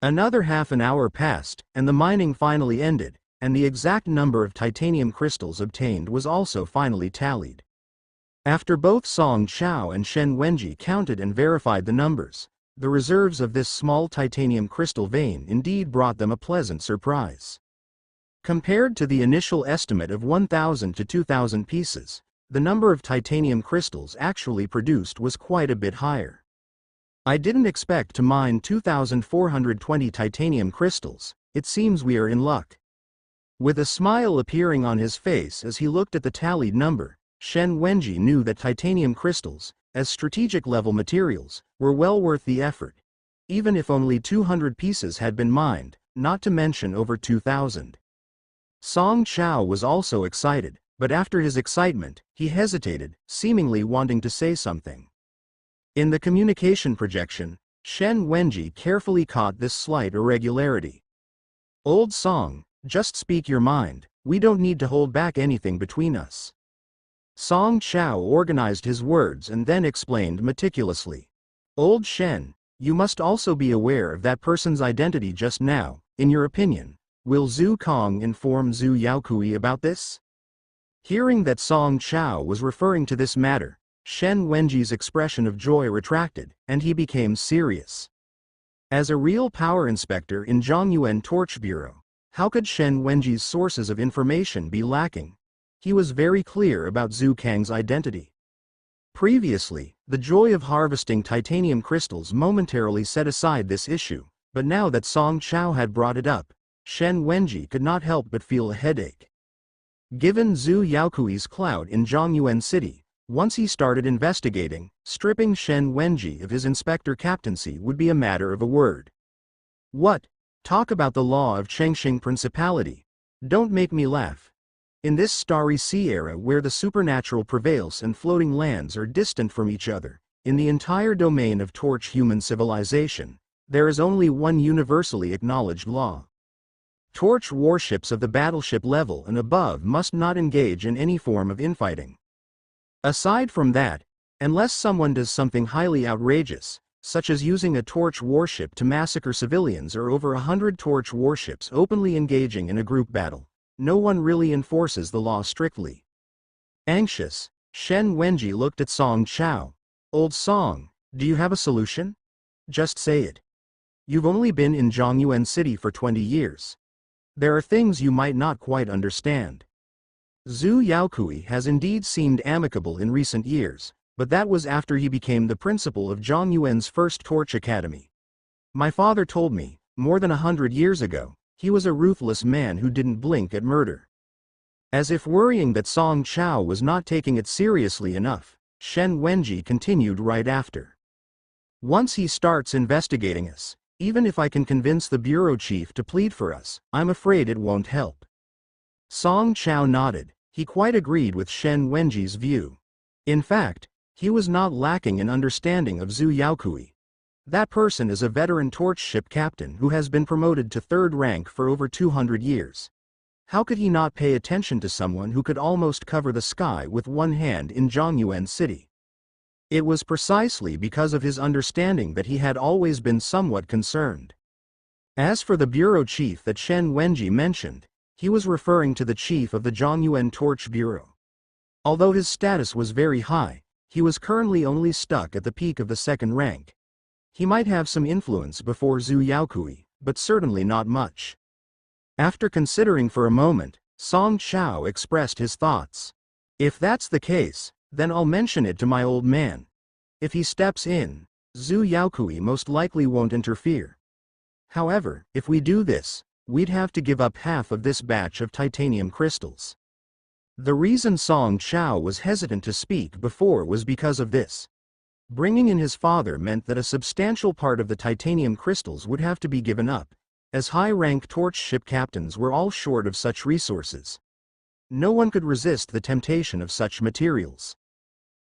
Another half an hour passed, and the mining finally ended, and the exact number of titanium crystals obtained was also finally tallied. After both Song Chao and Shen Wenji counted and verified the numbers, the reserves of this small titanium crystal vein indeed brought them a pleasant surprise. Compared to the initial estimate of 1,000 to 2,000 pieces, the number of titanium crystals actually produced was quite a bit higher. I didn't expect to mine 2,420 titanium crystals. It seems we are in luck. With a smile appearing on his face as he looked at the tallied number, Shen Wenji knew that titanium crystals, as strategic-level materials, were well worth the effort, even if only 200 pieces had been mined, not to mention over 2,000. Song Chao was also excited, but after his excitement, he hesitated, seemingly wanting to say something. In the communication projection, Shen Wenji carefully caught this slight irregularity. "Old Song, just speak your mind, we don't need to hold back anything between us." Song Chao organized his words and then explained meticulously. "Old Shen, you must also be aware of that person's identity just now. In your opinion, will Zhu Kong inform Zhu Yaokui about this?" Hearing that Song Chao was referring to this matter, Shen Wenji's expression of joy retracted, and he became serious. As a real power inspector in Zhongyuan Torch Bureau, how could Shen Wenji's sources of information be lacking? He was very clear about Zhu Kang's identity. Previously, the joy of harvesting titanium crystals momentarily set aside this issue, but now that Song Chao had brought it up, Shen Wenji could not help but feel a headache. Given Zhu Yaokui's clout in Zhongyuan City, once he started investigating, stripping Shen Wenji of his inspector captaincy would be a matter of a word. "What? Talk about the law of Chengxing Principality. Don't make me laugh. In this starry sea era where the supernatural prevails and floating lands are distant from each other, in the entire domain of torch human civilization, there is only one universally acknowledged law. Torch warships of the battleship level and above must not engage in any form of infighting. Aside from that, unless someone does something highly outrageous, such as using a torch warship to massacre civilians or over 100 torch warships openly engaging in a group battle, no one really enforces the law strictly." Anxious, Shen Wenji looked at Song Chao. "Old Song, do you have a solution? Just say it. You've only been in Zhongyuan City for 20 years. There are things you might not quite understand. Zhu Yaokui has indeed seemed amicable in recent years, but that was after he became the principal of Zhongyuan's first Torch Academy. My father told me, more than 100 years ago, he was a ruthless man who didn't blink at murder." As if worrying that Song Chao was not taking it seriously enough, Shen Wenji continued right after. "Once he starts investigating us, even if I can convince the bureau chief to plead for us, I'm afraid it won't help." Song Chao nodded. He quite agreed with Shen Wenji's view. In fact, he was not lacking in understanding of Zhu Yaokui. That person is a veteran torch ship captain who has been promoted to 3rd rank for over 200 years. How could he not pay attention to someone who could almost cover the sky with one hand in Zhongyuan City? It was precisely because of his understanding that he had always been somewhat concerned. As for the bureau chief that Shen Wenji mentioned, he was referring to the chief of the Zhongyuan Torch Bureau. Although his status was very high, he was currently only stuck at the peak of the 2nd rank. He might have some influence before Zhu Yaokui, but certainly not much. After considering for a moment, Song Chao expressed his thoughts. "If that's the case, then I'll mention it to my old man. If he steps in, Zhu Yaokui most likely won't interfere. However, if we do this, we'd have to give up half of this batch of titanium crystals." The reason Song Chao was hesitant to speak before was because of this. Bringing in his father meant that a substantial part of the titanium crystals would have to be given up, as high-rank torch ship captains were all short of such resources. No one could resist the temptation of such materials.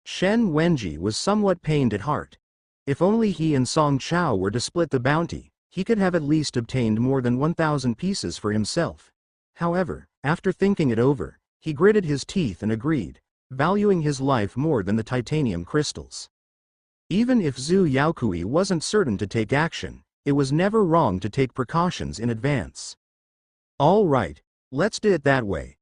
Shen Wenji was somewhat pained at heart. If only he and Song Chao were to split the bounty, he could have at least obtained more than 1,000 pieces for himself. However, after thinking it over, he gritted his teeth and agreed, valuing his life more than the titanium crystals. Even if Zhu Yaokui wasn't certain to take action, it was never wrong to take precautions in advance. "All right, let's do it that way.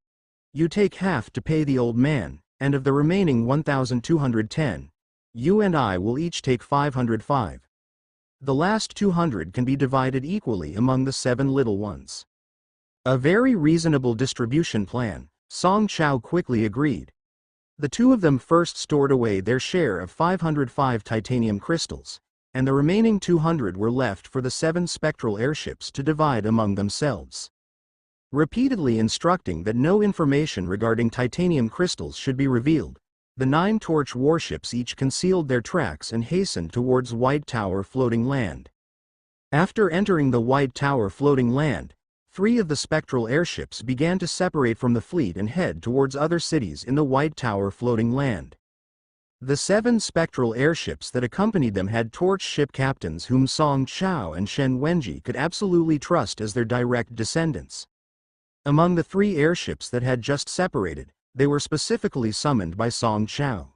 You take half to pay the old man, and of the remaining 1,210, you and I will each take 505. The last 200 can be divided equally among the 7 little ones." A very reasonable distribution plan, Song Chao quickly agreed. The two of them first stored away their share of 505 titanium crystals, and the remaining 200 were left for the 7 spectral airships to divide among themselves. Repeatedly instructing that no information regarding titanium crystals should be revealed, the 9 torch warships each concealed their tracks and hastened towards White Tower floating land. After entering the White Tower floating land, 3 of the spectral airships began to separate from the fleet and head towards other cities in the White Tower floating land. The 7 spectral airships that accompanied them had torch ship captains whom Song Chao and Shen Wenji could absolutely trust as their direct descendants. Among the 3 airships that had just separated, they were specifically summoned by Song Chao.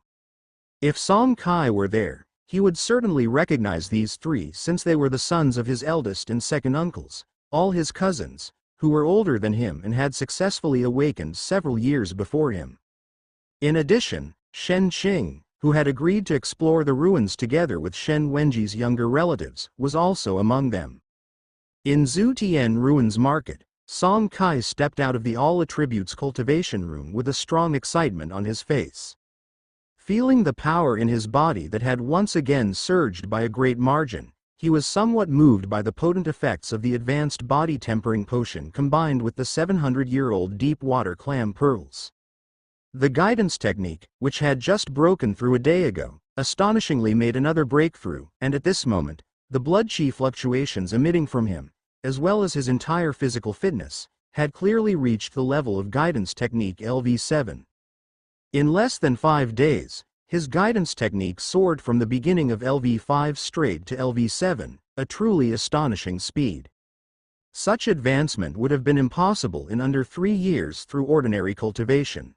If Song Kai were there, he would certainly recognize these 3 since they were the sons of his eldest and second uncles, all his cousins, who were older than him and had successfully awakened several years before him. In addition, Shen Qing, who had agreed to explore the ruins together with Shen Wenji's younger relatives, was also among them. In Zutian Ruins Market, Song Kai stepped out of the All Attributes cultivation room with a strong excitement on his face. Feeling the power in his body that had once again surged by a great margin, he was somewhat moved by the potent effects of the advanced body tempering potion combined with the 700-year-old deep water clam pearls. The guidance technique, which had just broken through a day ago, astonishingly made another breakthrough, and at this moment, the blood chi fluctuations emitting from him, as well as his entire physical fitness, had clearly reached the level of guidance technique LV7. In less than 5 days, his guidance technique soared from the beginning of LV5 straight to LV7, a truly astonishing speed. Such advancement would have been impossible in under 3 years through ordinary cultivation.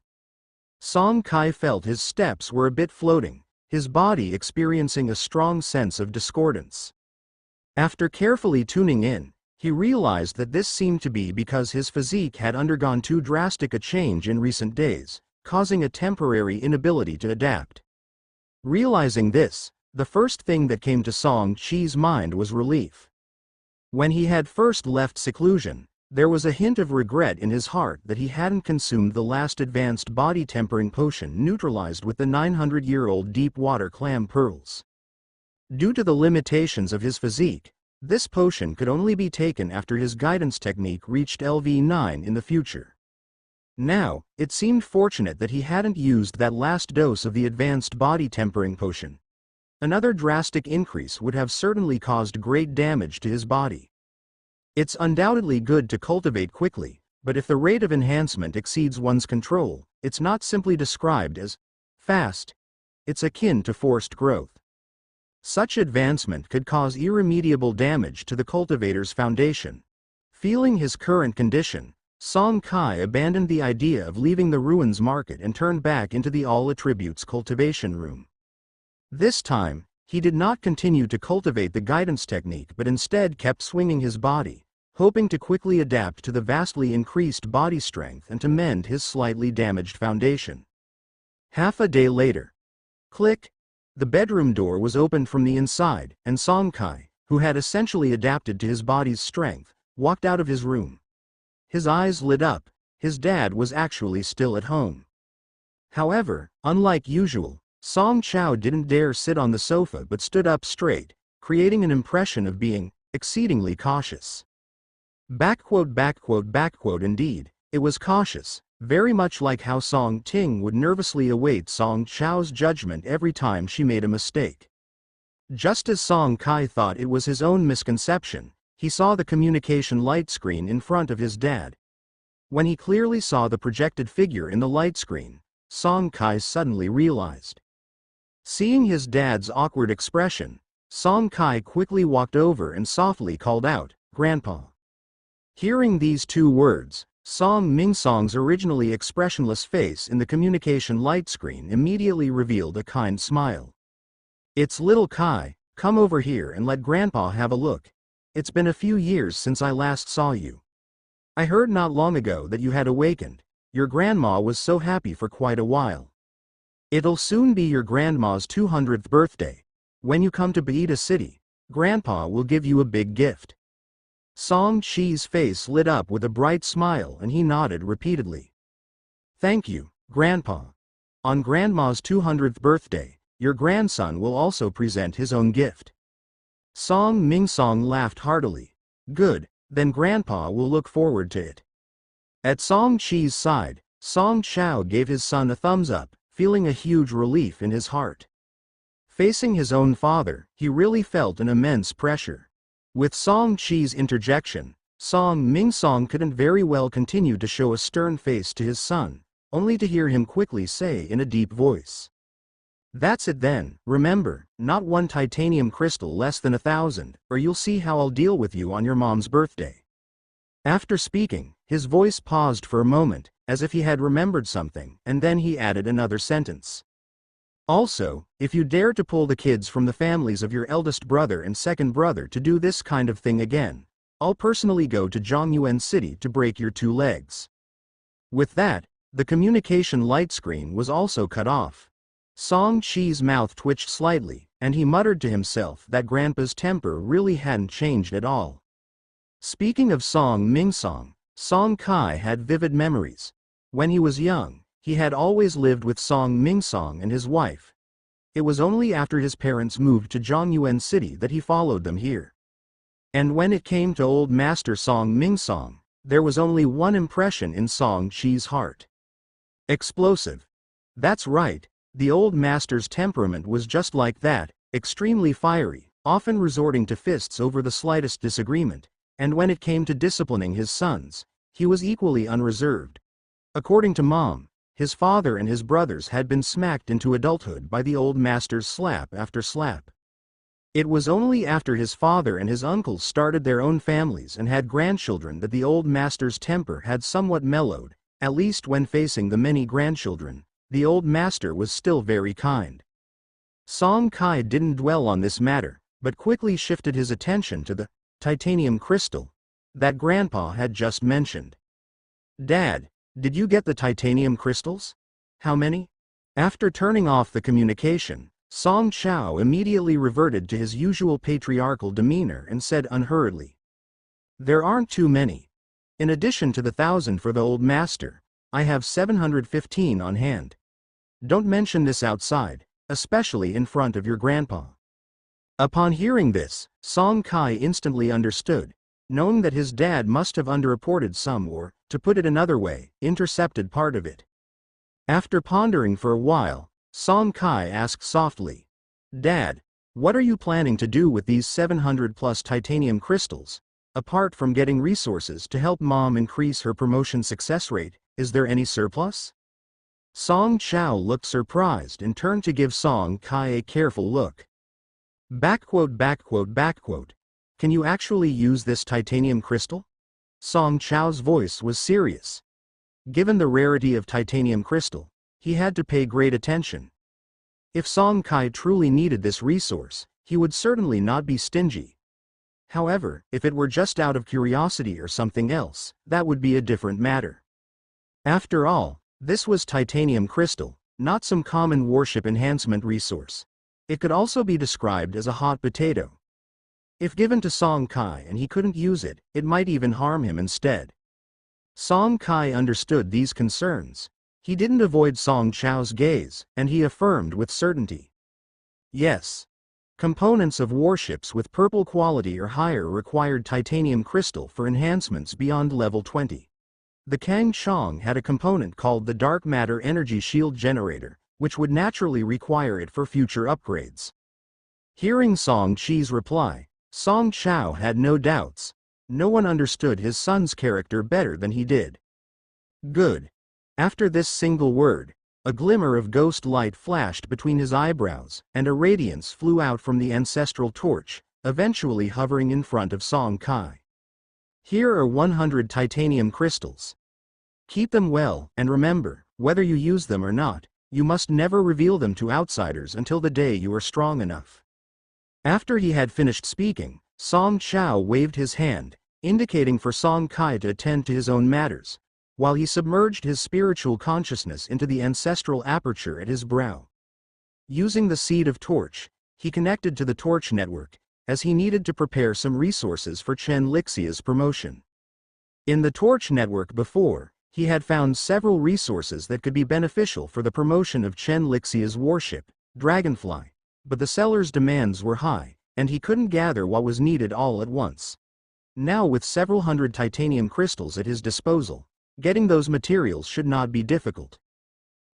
Song Kai felt his steps were a bit floating, his body experiencing a strong sense of discordance. After carefully tuning in, he realized that this seemed to be because his physique had undergone too drastic a change in recent days, causing a temporary inability to adapt. Realizing this, the first thing that came to Song Chi's mind was relief. When he had first left seclusion, there was a hint of regret in his heart that he hadn't consumed the last advanced body tempering potion neutralized with the 900-year-old deep water clam pearls. Due to the limitations of his physique, this potion could only be taken after his guidance technique reached LV9 in the future. Now, it seemed fortunate that he hadn't used that last dose of the advanced body tempering potion. Another drastic increase would have certainly caused great damage to his body. It's undoubtedly good to cultivate quickly, but if the rate of enhancement exceeds one's control, it's not simply described as fast. It's akin to forced growth. Such advancement could cause irremediable damage to the cultivator's foundation. Feeling his current condition, Song Kai abandoned the idea of leaving the ruins market and turned back into the All Attributes cultivation room. This time, he did not continue to cultivate the guidance technique but instead kept swinging his body, hoping to quickly adapt to the vastly increased body strength and to mend his slightly damaged foundation. Half a day later. Click! The bedroom door was opened from the inside, and Song Kai, who had essentially adapted to his body's strength, walked out of his room. His eyes lit up. His dad was actually still at home. However, unlike usual, Song Chao didn't dare sit on the sofa but stood up straight, creating an impression of being exceedingly cautious. Indeed, it was cautious, very much like how Song Ting would nervously await Song Chao's judgment every time she made a mistake. Just as Song Kai thought it was his own misconception, he saw the communication light screen in front of his dad. When he clearly saw the projected figure in the light screen, Song Kai suddenly realized. Seeing his dad's awkward expression, Song Kai quickly walked over and softly called out, "Grandpa." Hearing these 2 words, Song Mingsong's originally expressionless face in the communication light screen immediately revealed a kind smile. "It's little Kai, come over here and let Grandpa have a look." It's been a few years since I last saw you. I heard not long ago that you had awakened. Your grandma was so happy for quite a while. It'll soon be your grandma's 200th birthday. When you come to Baita City, Grandpa will give you a big gift. Song Chi's face lit up with a bright smile and he nodded repeatedly. Thank you, Grandpa. On Grandma's 200th birthday, your grandson will also present his own gift. Song Mingsong laughed heartily. Good, then Grandpa will look forward to it. At Song Chi's side, Song Chao gave his son a thumbs up, feeling a huge relief in his heart. Facing his own father, he really felt an immense pressure. With Song Chi's interjection, Song Mingsong couldn't very well continue to show a stern face to his son, only to hear him quickly say in a deep voice. That's it then, remember, not one titanium crystal less than 1,000, or you'll see how I'll deal with you on your mom's birthday. After speaking, his voice paused for a moment, as if he had remembered something, and then he added another sentence. Also, if you dare to pull the kids from the families of your eldest brother and second brother to do this kind of thing again, I'll personally go to Zhongyuan City to break your 2 legs. With that, the communication light screen was also cut off. Song Chi's mouth twitched slightly, and he muttered to himself that Grandpa's temper really hadn't changed at all. Speaking of Song Mingsong, Song Kai had vivid memories. When he was young, he had always lived with Song Mingsong and his wife. It was only after his parents moved to Zhongyuan City that he followed them here. And when it came to old master Song Mingsong, there was only one impression in Song Chi's heart. Explosive. That's right, the old master's temperament was just like that, extremely fiery, often resorting to fists over the slightest disagreement, and when it came to disciplining his sons, he was equally unreserved. According to Mom, his father and his brothers had been smacked into adulthood by the old master's slap after slap. It was only after his father and his uncles started their own families and had grandchildren that the old master's temper had somewhat mellowed. At least when facing the many grandchildren, the old master was still very kind. Song Kai didn't dwell on this matter, but quickly shifted his attention to the titanium crystal that Grandpa had just mentioned. Dad, did you get the titanium crystals? How many? After turning off the communication, Song Chao immediately reverted to his usual patriarchal demeanor and said unhurriedly. There aren't too many. In addition to the 1,000 for the old master, I have 715 on hand. Don't mention this outside, especially in front of your grandpa. Upon hearing this, Song Kai instantly understood, knowing that his dad must have underreported some or, to put it another way, intercepted part of it. After pondering for a while, Song Kai asked softly, Dad, what are you planning to do with these 700 plus titanium crystals? Apart from getting resources to help Mom increase her promotion success rate, is there any surplus? Song Chao looked surprised and turned to give Song Kai a careful look. Backquote. Can you actually use this titanium crystal? Song Chao's voice was serious. Given the rarity of titanium crystal, he had to pay great attention. If Song Kai truly needed this resource, he would certainly not be stingy. However, if it were just out of curiosity or something else, that would be a different matter. After all, this was titanium crystal, not some common warship enhancement resource. It could also be described as a hot potato. If given to Song Kai and he couldn't use it, it might even harm him instead. Song Kai understood these concerns. He didn't avoid Song Chao's gaze, and he affirmed with certainty. Yes. Components of warships with purple quality or higher required titanium crystal for enhancements beyond level 20. The Kang Chong had a component called the Dark Matter Energy Shield Generator, which would naturally require it for future upgrades. Hearing Song Chi's reply, Song Chao had no doubts. No one understood his son's character better than he did. Good. After this single word, a glimmer of ghost light flashed between his eyebrows, and a radiance flew out from the ancestral torch, eventually hovering in front of Song Kai. Here are 100 titanium crystals. Keep them well, and remember, whether you use them or not, you must never reveal them to outsiders until the day you are strong enough. After he had finished speaking, Song Chao waved his hand, indicating for Song Kai to attend to his own matters, while he submerged his spiritual consciousness into the ancestral aperture at his brow. Using the seed of torch, he connected to the torch network, as he needed to prepare some resources for Chen Lixia's promotion. In the torch network before, he had found several resources that could be beneficial for the promotion of Chen Lixia's warship, Dragonfly, but the seller's demands were high, and he couldn't gather what was needed all at once. Now with several hundred titanium crystals at his disposal, getting those materials should not be difficult.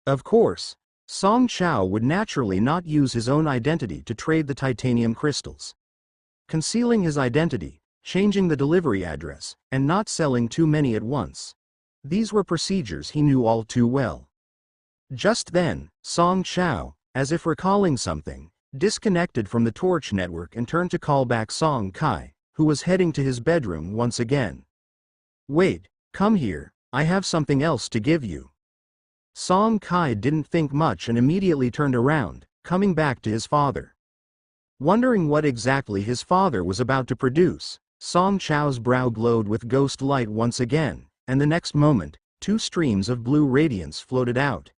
Of course, Song Chao would naturally not use his own identity to trade the titanium crystals. Concealing his identity, changing the delivery address, and not selling too many at once. These were procedures he knew all too well. Just then, Song Chao, as if recalling something, disconnected from the torch network and turned to call back Song Kai, who was heading to his bedroom once again. "Wait, come here, I have something else to give you." Song Kai didn't think much and immediately turned around, coming back to his father. Wondering what exactly his father was about to produce, Song Chao's brow glowed with ghost light once again, and the next moment, 2 streams of blue radiance floated out.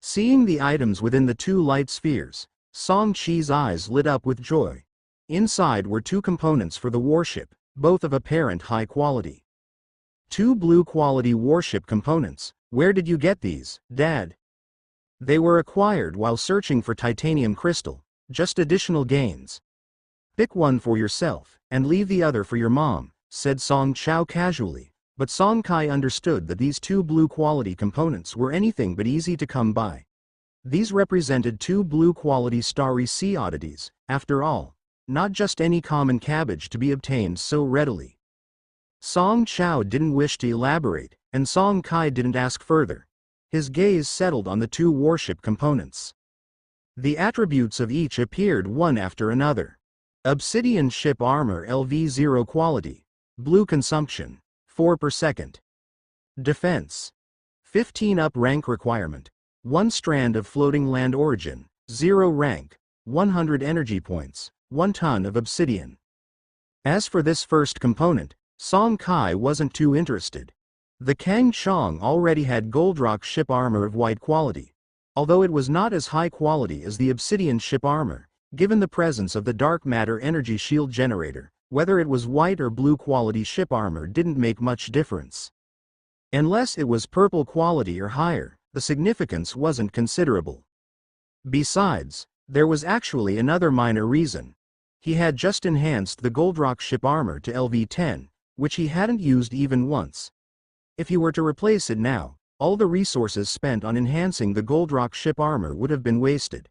Seeing the items within the 2 light spheres, Song Chi's eyes lit up with joy. Inside were 2 components for the warship, both of apparent high quality. 2 blue quality warship components. Where did you get these, Dad? They were acquired while searching for titanium crystal, just additional gains. Pick one for yourself, and leave the other for your mom, said Song Chao casually, but Song Kai understood that these 2 blue quality components were anything but easy to come by. These represented 2 blue quality starry sea oddities, after all, not just any common cabbage to be obtained so readily. Song Chao didn't wish to elaborate, and Song Kai didn't ask further. His gaze settled on the 2 warship components. The attributes of each appeared one after another. Obsidian ship armor LV0 quality, blue consumption, 4 per second. Defense, 15 up rank requirement, 1 strand of floating land origin, 0 rank, 100 energy points, 1 ton of obsidian. As for this first component, Song Kai wasn't too interested. The Kang Chong already had Goldrock ship armor of white quality, although it was not as high quality as the obsidian ship armor. Given the presence of the dark matter energy shield generator, whether it was white or blue quality ship armor didn't make much difference. Unless it was purple quality or higher, the significance wasn't considerable. Besides, there was actually another minor reason. He had just enhanced the Goldrock ship armor to LV10, which he hadn't used even once. If he were to replace it now, all the resources spent on enhancing the Goldrock ship armor would have been wasted.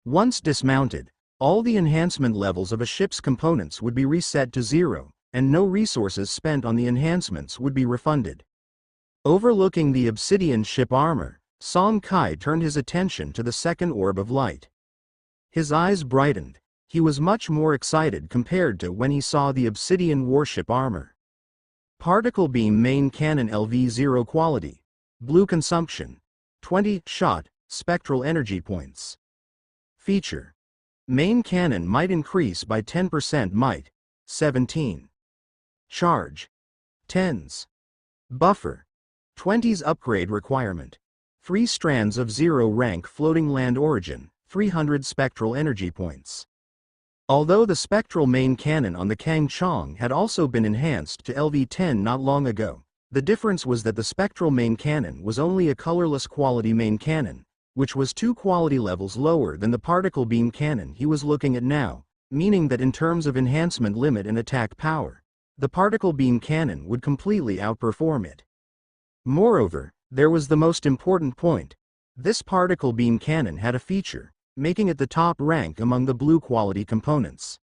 Once dismounted, all the enhancement levels of a ship's components would be reset to 0, and no resources spent on the enhancements would be refunded. Overlooking the obsidian ship armor, Song Kai turned his attention to the second orb of light. His eyes brightened. He was much more excited compared to when he saw the obsidian warship armor. Particle beam main cannon LV0 quality, blue consumption, 20 shot, spectral energy points. Feature: main cannon might increase by 10% might, 17. Charge: 10s. Buffer: 20s upgrade requirement. 3 strands of 0 rank floating land origin, 300 spectral energy points. Although the spectral main cannon on the Kang Chong had also been enhanced to LV10 not long ago, the difference was that the spectral main cannon was only a colorless quality main cannon, which was 2 quality levels lower than the particle beam cannon he was looking at now, meaning that in terms of enhancement limit and attack power, the particle beam cannon would completely outperform it. Moreover, there was the most important point. This particle beam cannon had a feature, making it the top rank among the blue quality components.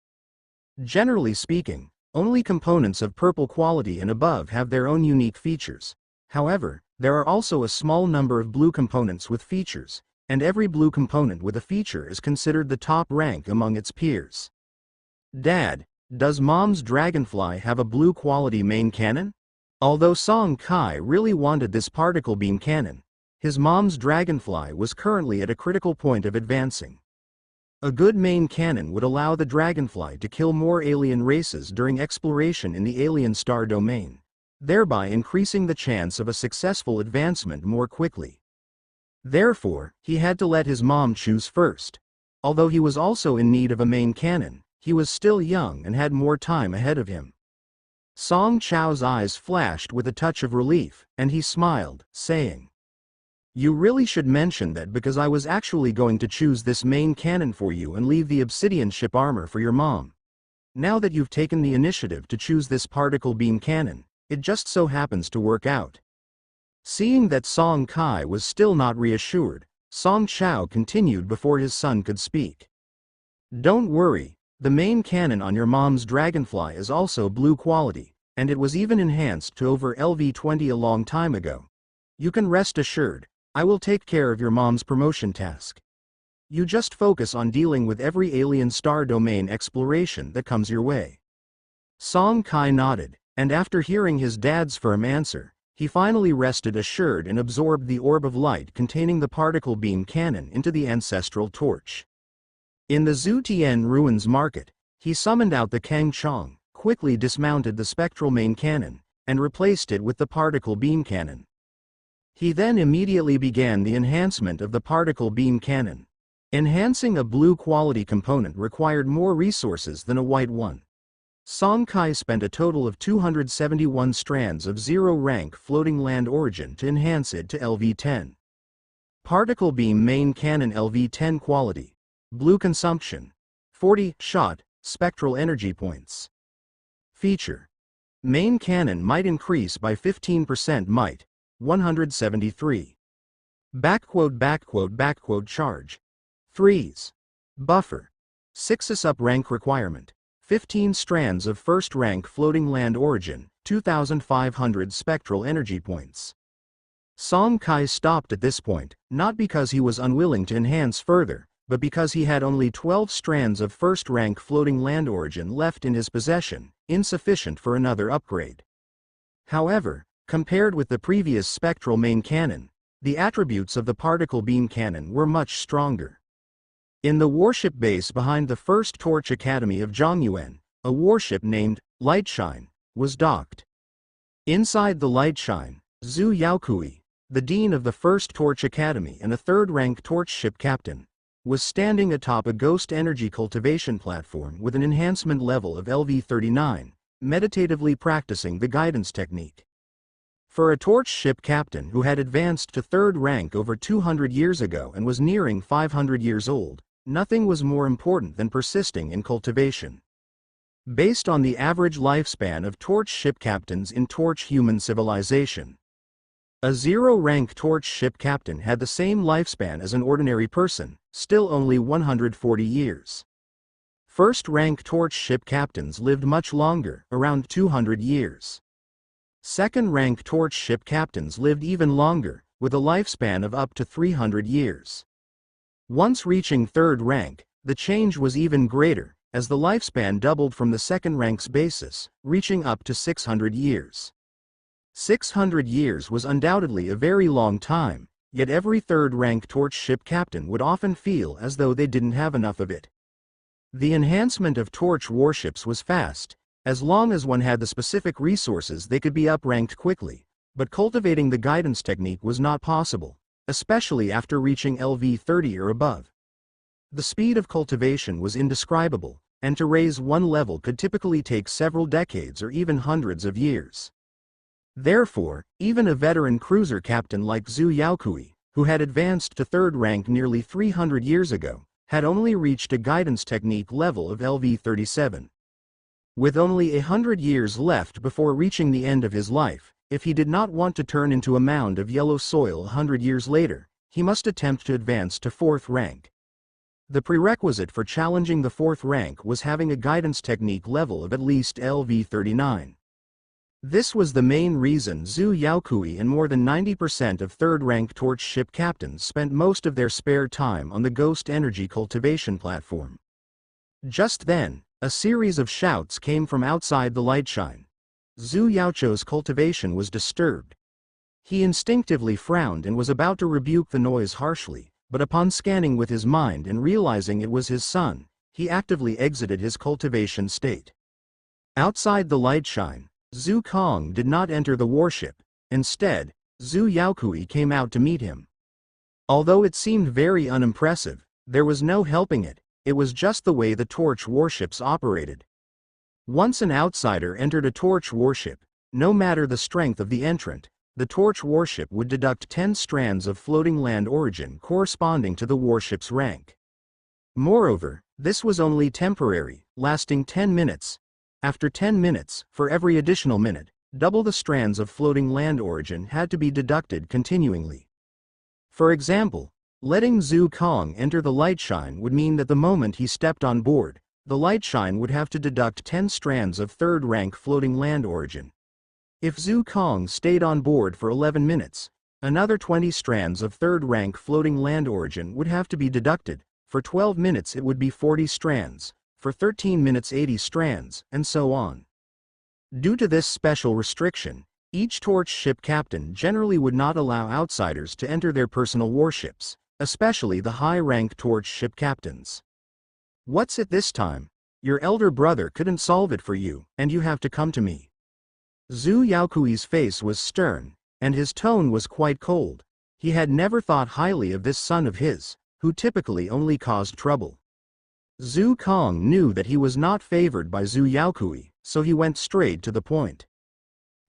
Generally speaking, only components of purple quality and above have their own unique features. However, there are also a small number of blue components with features, and every blue component with a feature is considered the top rank among its peers. Dad, does Mom's Dragonfly have a blue quality main cannon? Although Song Kai really wanted this particle beam cannon, his mom's Dragonfly was currently at a critical point of advancing. A good main cannon would allow the dragonfly to kill more alien races during exploration in the alien star domain, thereby increasing the chance of a successful advancement more quickly. Therefore, he had to let his mom choose first. Although he was also in need of a main cannon, he was still young and had more time ahead of him. Song Chao's eyes flashed with a touch of relief, and he smiled, saying, "You really should mention that because I was actually going to choose this main cannon for you and leave the obsidian ship armor for your mom. Now that you've taken the initiative to choose this particle beam cannon, it just so happens to work out." Seeing that Song Kai was still not reassured, Song Chao continued before his son could speak. "Don't worry, the main cannon on your mom's dragonfly is also blue quality, and it was even enhanced to over LV20 a long time ago. You can rest assured, I will take care of your mom's promotion task. You just focus on dealing with every alien star domain exploration that comes your way." Song Kai nodded, and after hearing his dad's firm answer, he finally rested assured and absorbed the orb of light containing the particle beam cannon into the ancestral torch. In the Zutian Ruins Market, he summoned out the Kang Chong, quickly dismounted the spectral main cannon, and replaced it with the particle beam cannon. He then immediately began the enhancement of the particle beam cannon. Enhancing a blue quality component required more resources than a white one. Song Kai spent a total of 271 strands of zero-rank floating land origin to enhance it to LV10. Particle beam main cannon LV10 quality. Blue consumption. 40 shot, spectral energy points. Feature. Main cannon might increase by 15% might. 173. Charge. 3s. Buffer. 6s up rank requirement. 15 strands of first rank floating land origin, 2,500 spectral energy points. Song Kai stopped at this point, not because he was unwilling to enhance further, but because he had only 12 strands of first rank floating land origin left in his possession, insufficient for another upgrade. However, compared with the previous spectral main cannon, the attributes of the particle beam cannon were much stronger. In the warship base behind the First Torch Academy of Zhongyuan, a warship named Lightshine was docked. Inside the Lightshine, Zhu Yaokui, the dean of the First Torch Academy and a third-rank torch ship captain, was standing atop a ghost energy cultivation platform with an enhancement level of LV39, meditatively practicing the guidance technique. For a torch ship captain who had advanced to third rank over 200 years ago and was nearing 500 years old, nothing was more important than persisting in cultivation. Based on the average lifespan of torch ship captains in torch human civilization, a zero-rank torch ship captain had the same lifespan as an ordinary person, still only 140 years. First-rank torch ship captains lived much longer, around 200 years. Second-rank torch ship captains lived even longer, with a lifespan of up to 300 years. Once reaching third rank, the change was even greater, as the lifespan doubled from the second rank's basis, reaching up to 600 years. 600 years was undoubtedly a very long time, yet every third-rank torch ship captain would often feel as though they didn't have enough of it. The enhancement of torch warships was fast. As long as one had the specific resources, they could be up-ranked quickly, but cultivating the guidance technique was not possible, especially after reaching LV30 or above. The speed of cultivation was indescribable, and to raise one level could typically take several decades or even hundreds of years. Therefore, even a veteran cruiser captain like Zhu Yaokui, who had advanced to third rank nearly 300 years ago, had only reached a guidance technique level of LV37. With only 100 years left before reaching the end of his life, if he did not want to turn into a mound of yellow soil 100 years later, he must attempt to advance to fourth rank. The prerequisite for challenging the fourth rank was having a guidance technique level of at least LV39. This was the main reason Zhu Yaokui and more than 90% of third-rank torch ship captains spent most of their spare time on the ghost energy cultivation platform. Just then, a series of shouts came from outside the Lightshine. Zhu Yaocho's cultivation was disturbed. He instinctively frowned and was about to rebuke the noise harshly, but upon scanning with his mind and realizing it was his son, he actively exited his cultivation state. Outside the lightshine, Zhu Kong did not enter the warship. Instead, Zhu Yaokui came out to meet him. Although it seemed very unimpressive, there was no helping it. It was just the way the torch warships operated. Once an outsider entered a torch warship, no matter the strength of the entrant, the torch warship would deduct 10 strands of floating land origin corresponding to the warship's rank. Moreover, this was only temporary, lasting 10 minutes. After 10 minutes, for every additional minute, double the strands of floating land origin had to be deducted continually. For example, letting Zhu Kong enter the lightshine would mean that the moment he stepped on board, the lightshine would have to deduct 10 strands of third-rank floating land origin. If Zhu Kong stayed on board for 11 minutes, another 20 strands of third-rank floating land origin would have to be deducted. For 12 minutes it would be 40 strands, for 13 minutes 80 strands, and so on. Due to this special restriction, each torch ship captain generally would not allow outsiders to enter their personal warships, especially the high-rank torch ship captains. What's it this time? Your elder brother couldn't solve it for you, and you have to come to me. Zhu Yaokui's face was stern, and his tone was quite cold. He had never thought highly of this son of his, who typically only caused trouble. Zhu Kong knew that he was not favored by Zhu Yaokui, so he went straight to the point.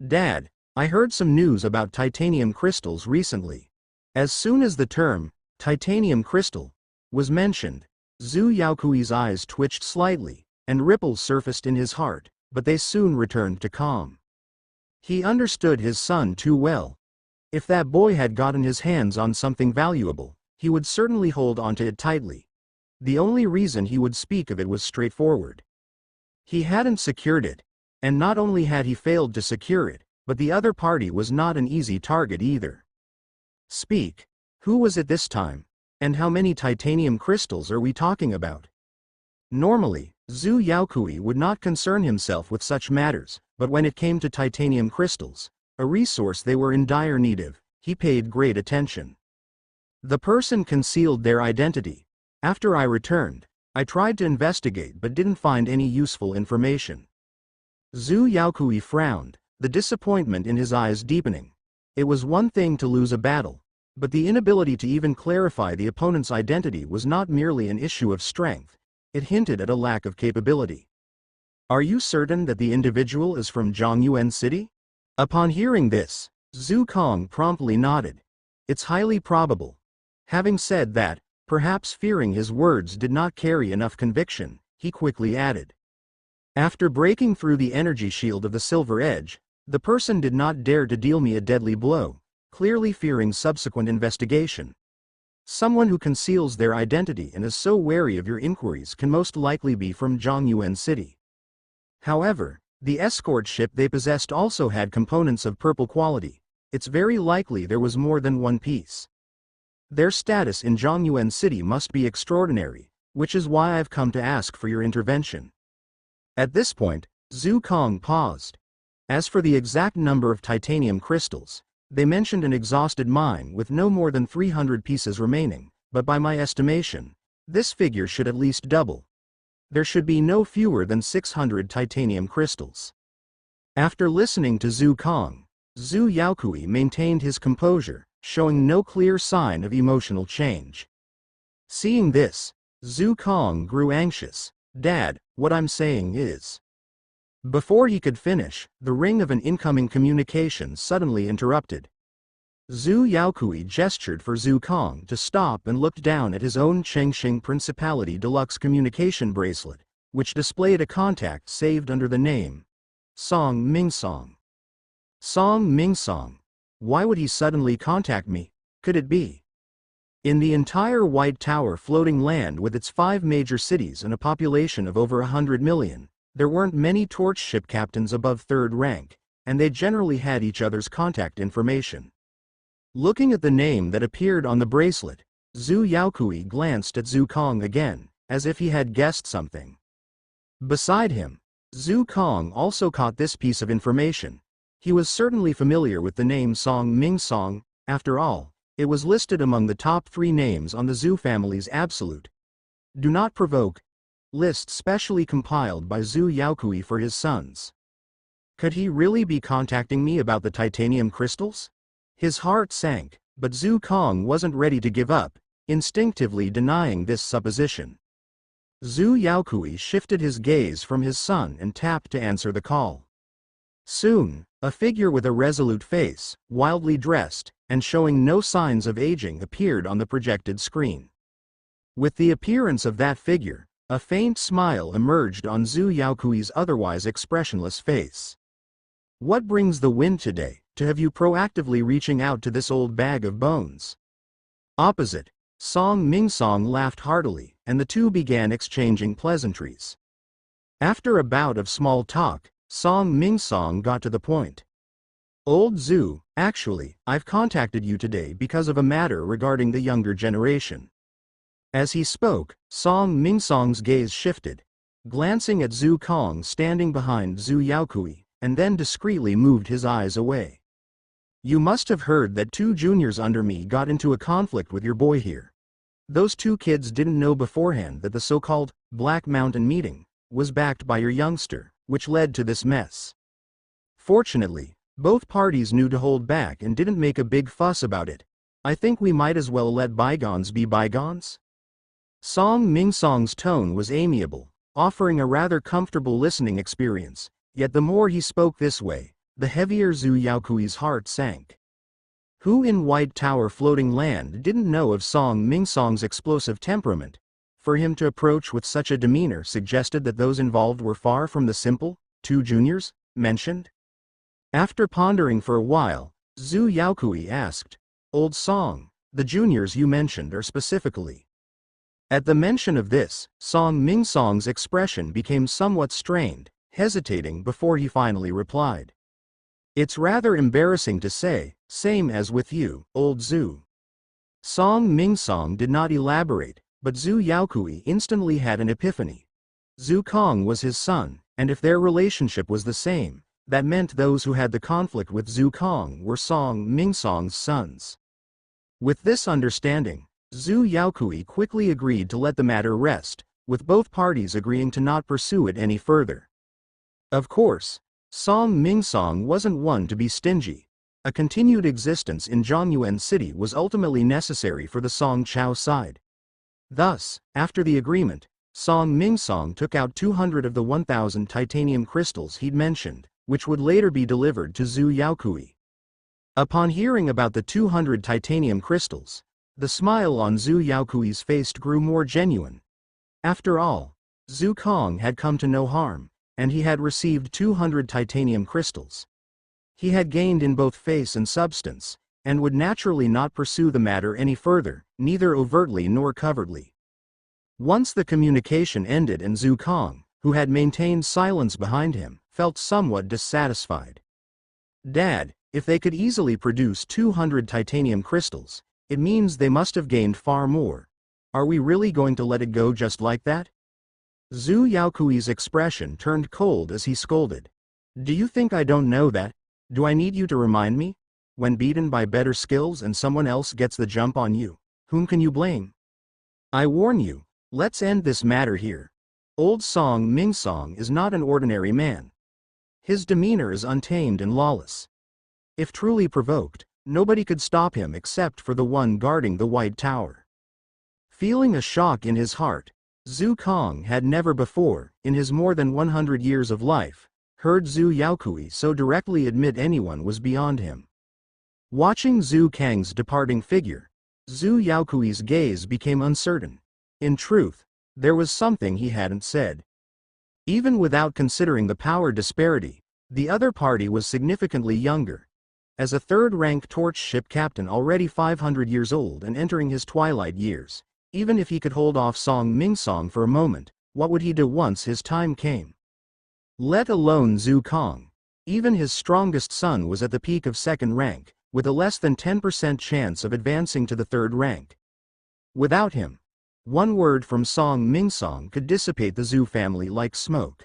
Dad, I heard some news about titanium crystals recently. As soon as the term, titanium crystal, was mentioned, Zhu Yaokui's eyes twitched slightly, and ripples surfaced in his heart, but they soon returned to calm. He understood his son too well. If that boy had gotten his hands on something valuable, he would certainly hold onto it tightly. The only reason he would speak of it was straightforward. He hadn't secured it, and not only had he failed to secure it, but the other party was not an easy target either. Speak. Who was it this time? And how many titanium crystals are we talking about? Normally, Zhu Yaokui would not concern himself with such matters, but when it came to titanium crystals, a resource they were in dire need of, he paid great attention. The person concealed their identity. After I returned, I tried to investigate but didn't find any useful information. Zhu Yaokui frowned, the disappointment in his eyes deepening. It was one thing to lose a battle, but the inability to even clarify the opponent's identity was not merely an issue of strength, it hinted at a lack of capability. Are you certain that the individual is from Zhongyuan City? Upon hearing this, Zhu Kong promptly nodded. It's highly probable. Having said that, perhaps fearing his words did not carry enough conviction, he quickly added. After breaking through the energy shield of the Silver Edge, the person did not dare to deal me a deadly blow, clearly fearing subsequent investigation. Someone who conceals their identity and is so wary of your inquiries can most likely be from Zhongyuan City. However, the escort ship they possessed also had components of purple quality. It's very likely there was more than one piece. Their status in Zhongyuan City must be extraordinary, which is why I've come to ask for your intervention. At this point, Zhu Kong paused. As for the exact number of titanium crystals, they mentioned an exhausted mine with no more than 300 pieces remaining, but by my estimation, this figure should at least double. There should be no fewer than 600 titanium crystals. After listening to Zhu Kong, Zhu Yaokui maintained his composure, showing no clear sign of emotional change. Seeing this, Zhu Kong grew anxious. Dad, what I'm saying is... Before he could finish, the ring of an incoming communication suddenly interrupted. Zhu Yaokui gestured for Zhu Kong to stop and looked down at his own Chengxing Principality Deluxe communication bracelet, which displayed a contact saved under the name Song Mingsong. Song Mingsong. Why would he suddenly contact me? Could it be? In the entire White Tower floating land with its 5 major cities and a population of over 100 million, there weren't many torch ship captains above 3rd rank, and they generally had each other's contact information. Looking at the name that appeared on the bracelet, Zhu Yaokui glanced at Zhu Kong again, as if he had guessed something. Beside him, Zhu Kong also caught this piece of information. He was certainly familiar with the name Song Mingsong. After all, It was listed among the top 3 names on the Zhu family's absolute Do Not Provoke list specially compiled by Zhu Yaokui for his sons. Could he really be contacting me about the titanium crystals? His heart sank, but Zhu Kong wasn't ready to give up, instinctively denying this supposition. Zhu Yaokui shifted his gaze from his son and tapped to answer the call. Soon, a figure with a resolute face, wildly dressed, and showing no signs of aging appeared on the projected screen. With the appearance of that figure, a faint smile emerged on Zhu Yaokui's otherwise expressionless face. What brings the wind today, to have you proactively reaching out to this old bag of bones? Opposite, Song Mingsong laughed heartily, and the two began exchanging pleasantries. After a bout of small talk, Song Mingsong got to the point. Old Zhu, actually, I've contacted you today because of a matter regarding the younger generation. As he spoke, Song Mingsong's gaze shifted, glancing at Zhu Kong standing behind Zhu Yaokui, and then discreetly moved his eyes away. You must have heard that 2 juniors under me got into a conflict with your boy here. Those 2 kids didn't know beforehand that the so-called Black Mountain meeting was backed by your youngster, which led to this mess. Fortunately, both parties knew to hold back and didn't make a big fuss about it. I think we might as well let bygones be bygones. Song Mingsong's tone was amiable, offering a rather comfortable listening experience, yet the more he spoke this way, the heavier Zhu Yaokui's heart sank. Who in White Tower Floating Land didn't know of Song Mingsong's explosive temperament? For him to approach with such a demeanor suggested that those involved were far from the simple 2 juniors mentioned. After pondering for a while, Zhu Yaokui asked, Old Song, the juniors you mentioned are specifically. At the mention of this, Song Mingsong's expression became somewhat strained, hesitating before he finally replied. It's rather embarrassing to say, same as with you, old Zhu. Song Mingsong did not elaborate, but Zhu Yaokui instantly had an epiphany. Zhu Kong was his son, and if their relationship was the same, that meant those who had the conflict with Zhu Kong were Song Mingsong's sons. With this understanding, Zhu Yaokui quickly agreed to let the matter rest, with both parties agreeing to not pursue it any further. Of course, Song Mingsong wasn't one to be stingy. A continued existence in Zhongyuan City was ultimately necessary for the Song Chao side. Thus, after the agreement, Song Mingsong took out 200 of the 1,000 titanium crystals he'd mentioned, which would later be delivered to Zhu Yaokui. Upon hearing about the 200 titanium crystals, the smile on Zhu Yaokui's face grew more genuine. After all, Zhu Kong had come to no harm, and he had received 200 titanium crystals. He had gained in both face and substance, and would naturally not pursue the matter any further, neither overtly nor covertly. Once the communication ended and Zhu Kong, who had maintained silence behind him, felt somewhat dissatisfied. Dad, if they could easily produce 200 titanium crystals, it means they must have gained far more. Are we really going to let it go just like that? Zhu Yaokui's expression turned cold as he scolded. Do you think I don't know that? Do I need you to remind me? When beaten by better skills and someone else gets the jump on you, whom can you blame? I warn you, let's end this matter here. Old Song Mingsong is not an ordinary man. His demeanor is untamed and lawless. If truly provoked, nobody could stop him except for the one guarding the White Tower. Feeling a shock in his heart, Zhu Kong had never before, in his more than 100 years of life, heard Zhu Yaokui so directly admit anyone was beyond him. Watching Zhu Kang's departing figure, Zhu Yaokui's gaze became uncertain. In truth, there was something he hadn't said. Even without considering the power disparity, the other party was significantly younger. As a third-rank torch ship captain already 500 years old and entering his twilight years, even if he could hold off Song Mingsong for a moment, what would he do once his time came? Let alone Zhu Kong. Even his strongest son was at the peak of second rank, with a less than 10% chance of advancing to the third rank. Without him, one word from Song Mingsong could dissipate the Zhu family like smoke.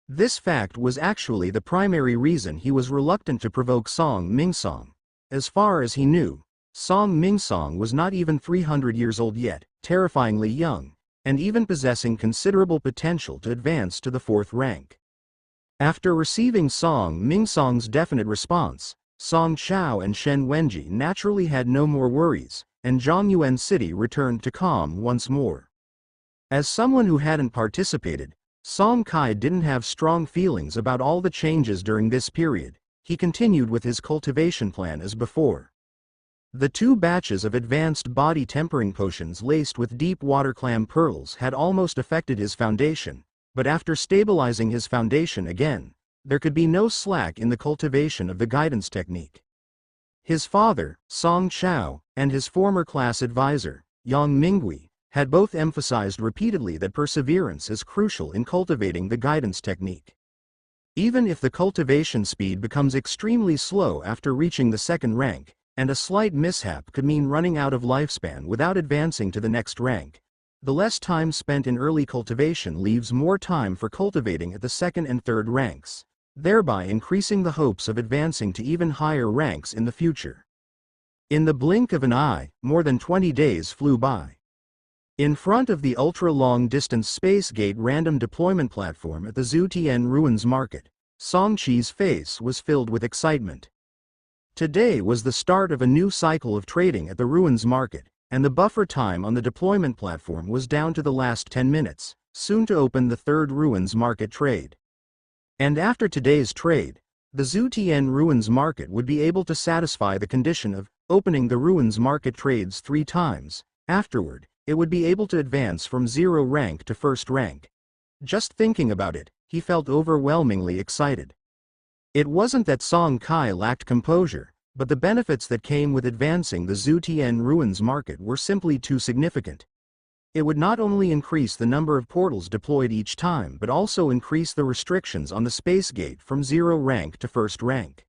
This fact was actually the primary reason he was reluctant to provoke Song Mingsong. As far as he knew, Song Mingsong was not even 300 years old yet, terrifyingly young, and even possessing considerable potential to advance to the 4th rank. After receiving Song Mingsong's definite response, Song Chao and Shen Wenji naturally had no more worries, and Zhongyuan City returned to calm once more. As someone who hadn't participated, Song Kai didn't have strong feelings about all the changes during this period. He continued with his cultivation plan as before. The 2 batches of advanced body tempering potions laced with deep water clam pearls had almost affected his foundation, but after stabilizing his foundation again, there could be no slack in the cultivation of the guidance technique. His father, Song Chao, and his former class advisor, Yang Mingui, had both emphasized repeatedly that perseverance is crucial in cultivating the guidance technique. Even if the cultivation speed becomes extremely slow after reaching the 2nd rank, and a slight mishap could mean running out of lifespan without advancing to the next rank, the less time spent in early cultivation leaves more time for cultivating at the 2nd and 3rd ranks, thereby increasing the hopes of advancing to even higher ranks in the future. In the blink of an eye, more than 20 days flew by. In front of the ultra-long-distance Space Gate random deployment platform at the Zutian Ruins Market, Song Qi's face was filled with excitement. Today was the start of a new cycle of trading at the Ruins Market, and the buffer time on the deployment platform was down to the last 10 minutes, soon to open the 3rd Ruins Market trade. And after today's trade, the Zutian Ruins Market would be able to satisfy the condition of opening the Ruins Market trades 3 times. Afterward, it would be able to advance from 0 rank to 1st rank. Just thinking about it, he felt overwhelmingly excited. It wasn't that Song Kai lacked composure, but the benefits that came with advancing the Zutian Ruins Market were simply too significant. It would not only increase the number of portals deployed each time but also increase the restrictions on the Space Gate from 0 rank to 1st rank.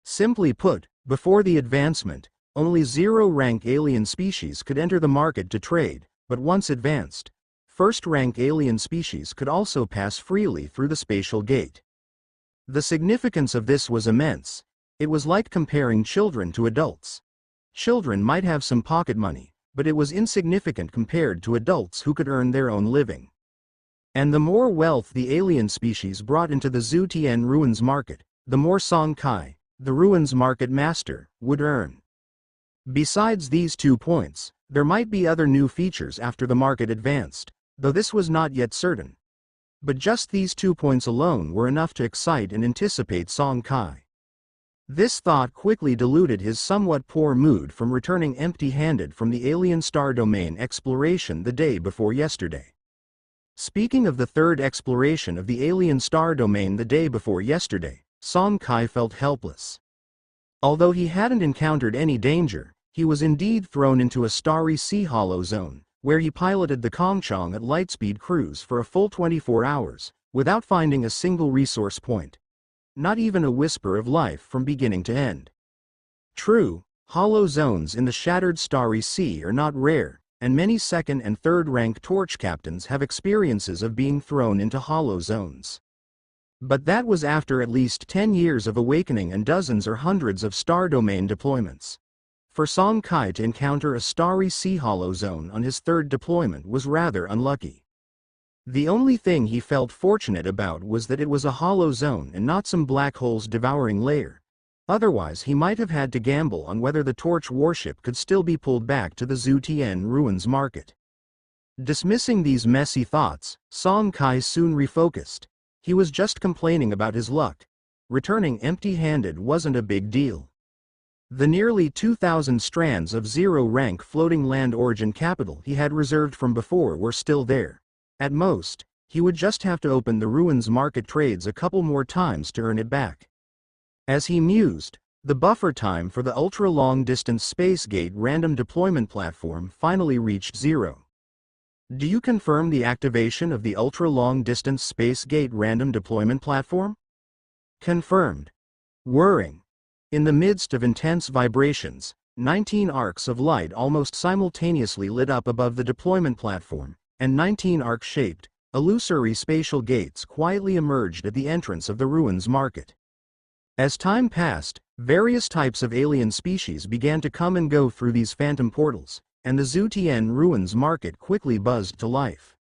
Simply put, before the advancement, only 0 rank alien species could enter the market to trade, but once advanced, 1st rank alien species could also pass freely through the spatial gate. The significance of this was immense. It was like comparing children to adults. Children might have some pocket money, but it was insignificant compared to adults who could earn their own living. And the more wealth the alien species brought into the Zutian Ruins Market, the more Song Kai, the Ruins Market Master, would earn. Besides these 2 points, there might be other new features after the market advanced, though this was not yet certain. But just these 2 points alone were enough to excite and anticipate Song Kai. This thought quickly diluted his somewhat poor mood from returning empty-handed from the alien star domain exploration the day before yesterday. Speaking of the 3rd exploration of the alien star domain the day before yesterday, Song Kai felt helpless. Although he hadn't encountered any danger, he was indeed thrown into a starry sea hollow zone, where he piloted the Kongchong at lightspeed cruise for a full 24 hours, without finding a single resource point. Not even a whisper of life from beginning to end. True, hollow zones in the shattered starry sea are not rare, and many 2nd and 3rd rank torch captains have experiences of being thrown into hollow zones. But that was after at least 10 years of awakening and dozens or hundreds of star domain deployments. For Song Kai to encounter a starry sea hollow zone on his 3rd deployment was rather unlucky. The only thing he felt fortunate about was that it was a hollow zone and not some black hole's devouring lair. Otherwise he might have had to gamble on whether the torch warship could still be pulled back to the Zutian Ruins Market. Dismissing these messy thoughts, Song Kai soon refocused. He was just complaining about his luck. Returning empty-handed wasn't a big deal. The nearly 2,000 strands of 0-rank floating land origin capital he had reserved from before were still there. At most, he would just have to open the Ruins Market trades a couple more times to earn it back. As he mused, the buffer time for the ultra-long-distance Space Gate random deployment platform finally reached 0. Do you confirm the activation of the ultra-long-distance Space Gate random deployment platform? Confirmed. Whirring. In the midst of intense vibrations, 19 arcs of light almost simultaneously lit up above the deployment platform, and 19 arc-shaped, illusory spatial gates quietly emerged at the entrance of the Ruins Market. As time passed, Various types of alien species began to come and go through these phantom portals, and the Zutian ruins market quickly buzzed to life.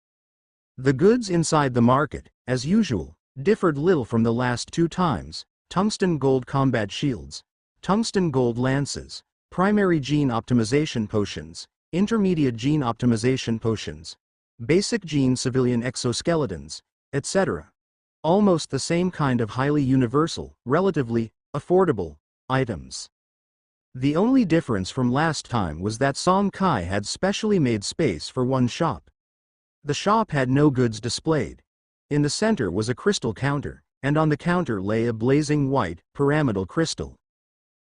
The goods inside the market, as usual, differed little from the last two times: tungsten gold combat shields, tungsten gold lances, primary gene optimization potions, intermediate gene optimization potions, basic gene civilian exoskeletons, etc. Almost the same kind of highly universal, relatively affordable items. The only difference from last time was that Song Kai had specially made space for one shop. The shop had no goods displayed. In the center was a crystal counter, and on the counter lay a blazing white, pyramidal crystal.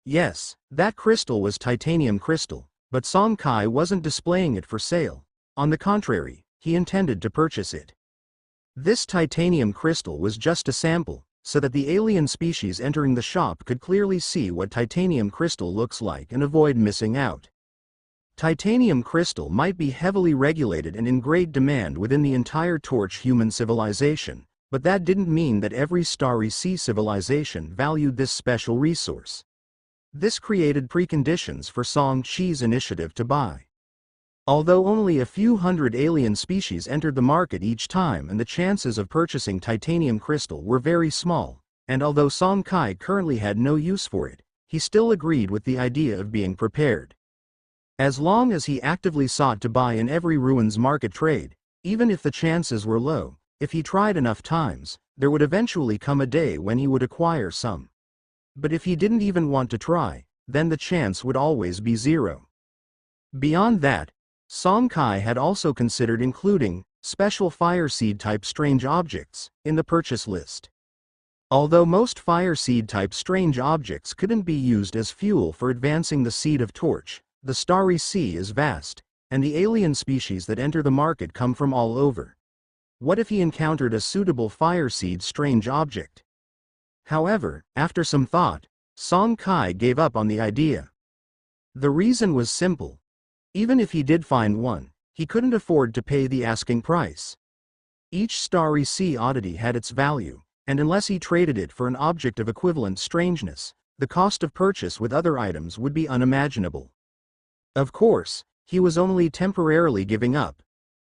Yes, that crystal was titanium crystal, but Song Kai wasn't displaying it for sale. On the contrary, he intended to purchase it. This titanium crystal was just a sample, so that the alien species entering the shop could clearly see what titanium crystal looks like and avoid missing out. Titanium crystal might be heavily regulated and in great demand within the entire Torch human civilization, but that didn't mean that every Starry Sea civilization valued this special resource. This created preconditions for Song Chi's initiative to buy. Although only a few hundred alien species entered the market each time and the chances of purchasing titanium crystal were very small, and although Song Kai currently had no use for it, he still agreed with the idea of being prepared. As long as he actively sought to buy in every ruins market trade, even if the chances were low, if he tried enough times, there would eventually come a day when he would acquire some. But if he didn't even want to try, then the chance would always be zero. Beyond that, Song Kai had also considered including special fire seed type strange objects in the purchase list. Although most fire seed type strange objects couldn't be used as fuel for advancing the seed of Torch, the Starry Sea is vast, and the alien species that enter the market come from all over. What if he encountered a suitable fire seed strange object? However, after some thought, Song Kai gave up on the idea. The reason was simple. Even if he did find one, he couldn't afford to pay the asking price. Each Starry Sea oddity had its value, and unless he traded it for an object of equivalent strangeness, the cost of purchase with other items would be unimaginable. Of course, he was only temporarily giving up.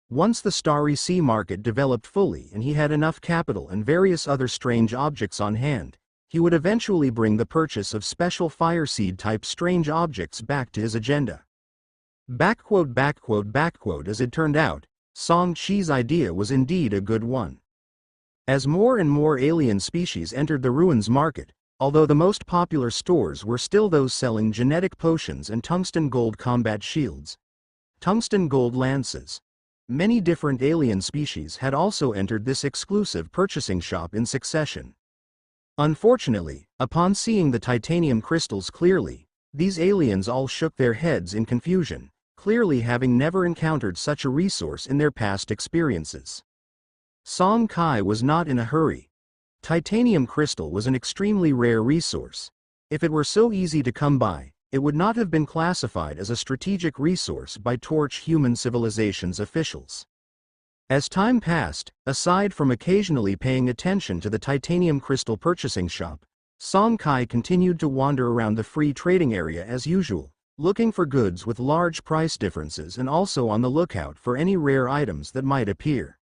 Once the Starry Sea market developed fully and he had enough capital and various other strange objects on hand, he would eventually bring the purchase of special fire seed type strange objects back to his agenda. As it turned out, Song Chi's idea was indeed a good one. As more and more alien species entered the ruins market, although the most popular stores were still those selling genetic potions and tungsten gold combat shields, tungsten gold lances, many different alien species had also entered this exclusive purchasing shop in succession. Unfortunately, upon seeing the titanium crystals clearly, these aliens all shook their heads in confusion, clearly having never encountered such a resource in their past experiences. Song Kai was not in a hurry. Titanium crystal was an extremely rare resource. If it were so easy to come by, it would not have been classified as a strategic resource by Torch human civilization's officials. As time passed, aside from occasionally paying attention to the titanium crystal purchasing shop, Song Kai continued to wander around the free trading area as usual, looking for goods with large price differences and also on the lookout for any rare items that might appear.